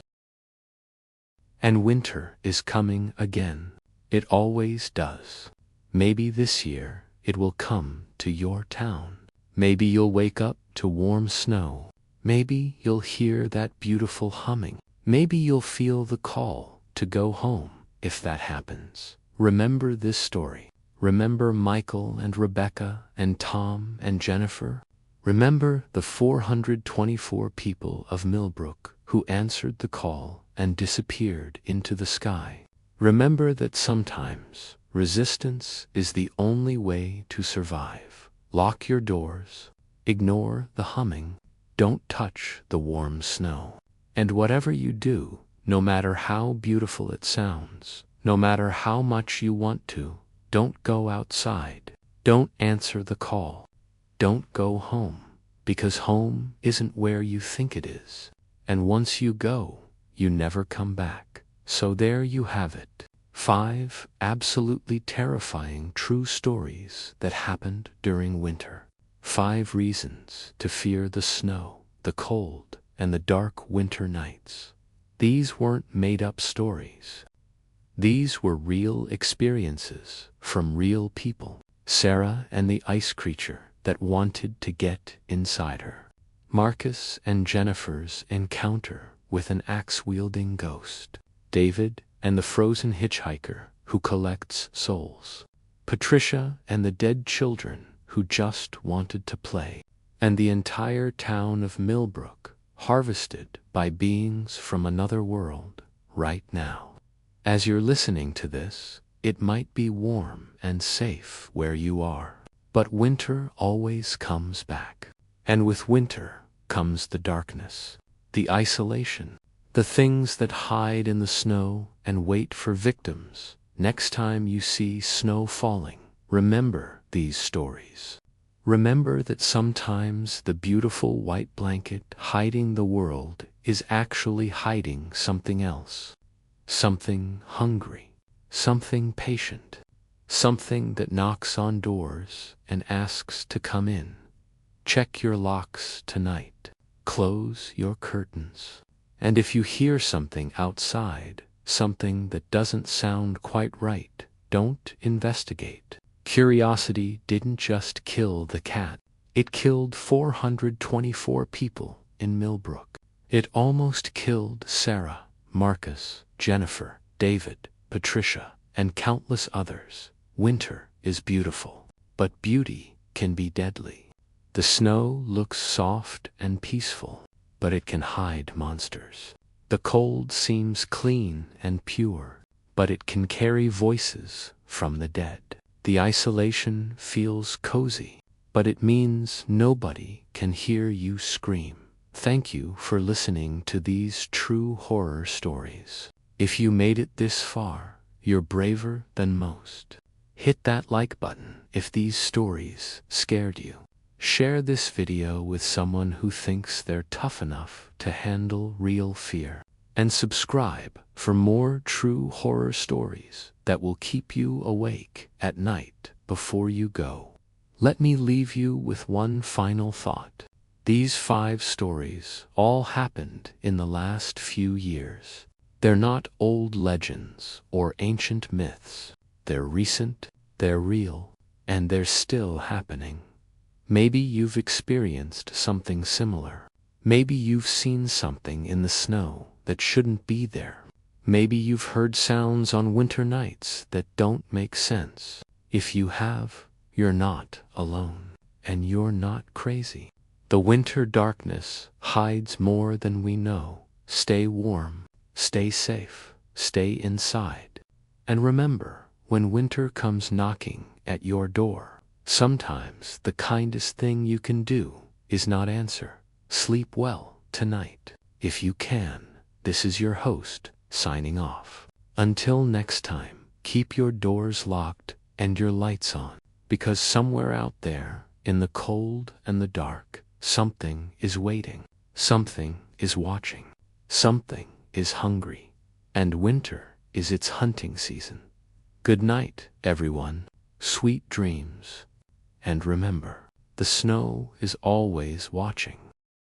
And winter is coming again. It always does. Maybe this year it will come to your town. Maybe you'll wake up to warm snow. Maybe you'll hear that beautiful humming. Maybe you'll feel the call to go home. If that happens, remember this story. Remember Michael and Rebecca and Tom and Jennifer. Remember the 424 people of Millbrook who answered the call and disappeared into the sky. Remember that sometimes resistance is the only way to survive. Lock your doors. Ignore the humming. Don't touch the warm snow. And whatever you do, no matter how beautiful it sounds, no matter how much you want to, don't go outside. Don't answer the call. Don't go home, because home isn't where you think it is. And once you go, you never come back. So there you have it. 5 absolutely terrifying true stories that happened during winter. 5 reasons to fear the snow, the cold, and the dark winter nights. These weren't made-up stories. These were real experiences from real people. Sarah and the ice creature that wanted to get inside her. Marcus and Jennifer's encounter with an axe-wielding ghost. David and the frozen hitchhiker who collects souls. Patricia and the dead children who just wanted to play. And the entire town of Millbrook harvested by beings from another world right now. As you're listening to this, it might be warm and safe where you are. But winter always comes back. And with winter comes the darkness, the isolation, the things that hide in the snow and wait for victims. Next time you see snow falling, remember these stories. Remember that sometimes the beautiful white blanket hiding the world is actually hiding something else. Something hungry, something patient, something that knocks on doors and asks to come in. Check your locks tonight. Close your curtains. And if you hear something outside, something that doesn't sound quite right, don't investigate. Curiosity didn't just kill the cat. It killed 424 people in Millbrook. It almost killed Sarah, Marcus, Jennifer, David, Patricia, and countless others. Winter is beautiful, but beauty can be deadly. The snow looks soft and peaceful, but it can hide monsters. The cold seems clean and pure, but it can carry voices from the dead. The isolation feels cozy, but it means nobody can hear you scream. Thank you for listening to these true horror stories. If you made it this far, you're braver than most. Hit that like button if these stories scared you. Share this video with someone who thinks they're tough enough to handle real fear. And subscribe for more true horror stories that will keep you awake at night before you go. Let me leave you with one final thought. These 5 stories all happened in the last few years. They're not old legends or ancient myths. They're recent, they're real, and they're still happening. Maybe you've experienced something similar. Maybe you've seen something in the snow that shouldn't be there. Maybe you've heard sounds on winter nights that don't make sense. If you have, you're not alone, and you're not crazy. The winter darkness hides more than we know. Stay warm, stay safe, stay inside. And remember, when winter comes knocking at your door, sometimes the kindest thing you can do is not answer. Sleep well tonight, if you can. This is your host, signing off. Until next time, keep your doors locked and your lights on, because somewhere out there, in the cold and the dark, something is waiting, something is watching, something is hungry, and winter is its hunting season. Good night, everyone, sweet dreams, and remember, The snow is always watching.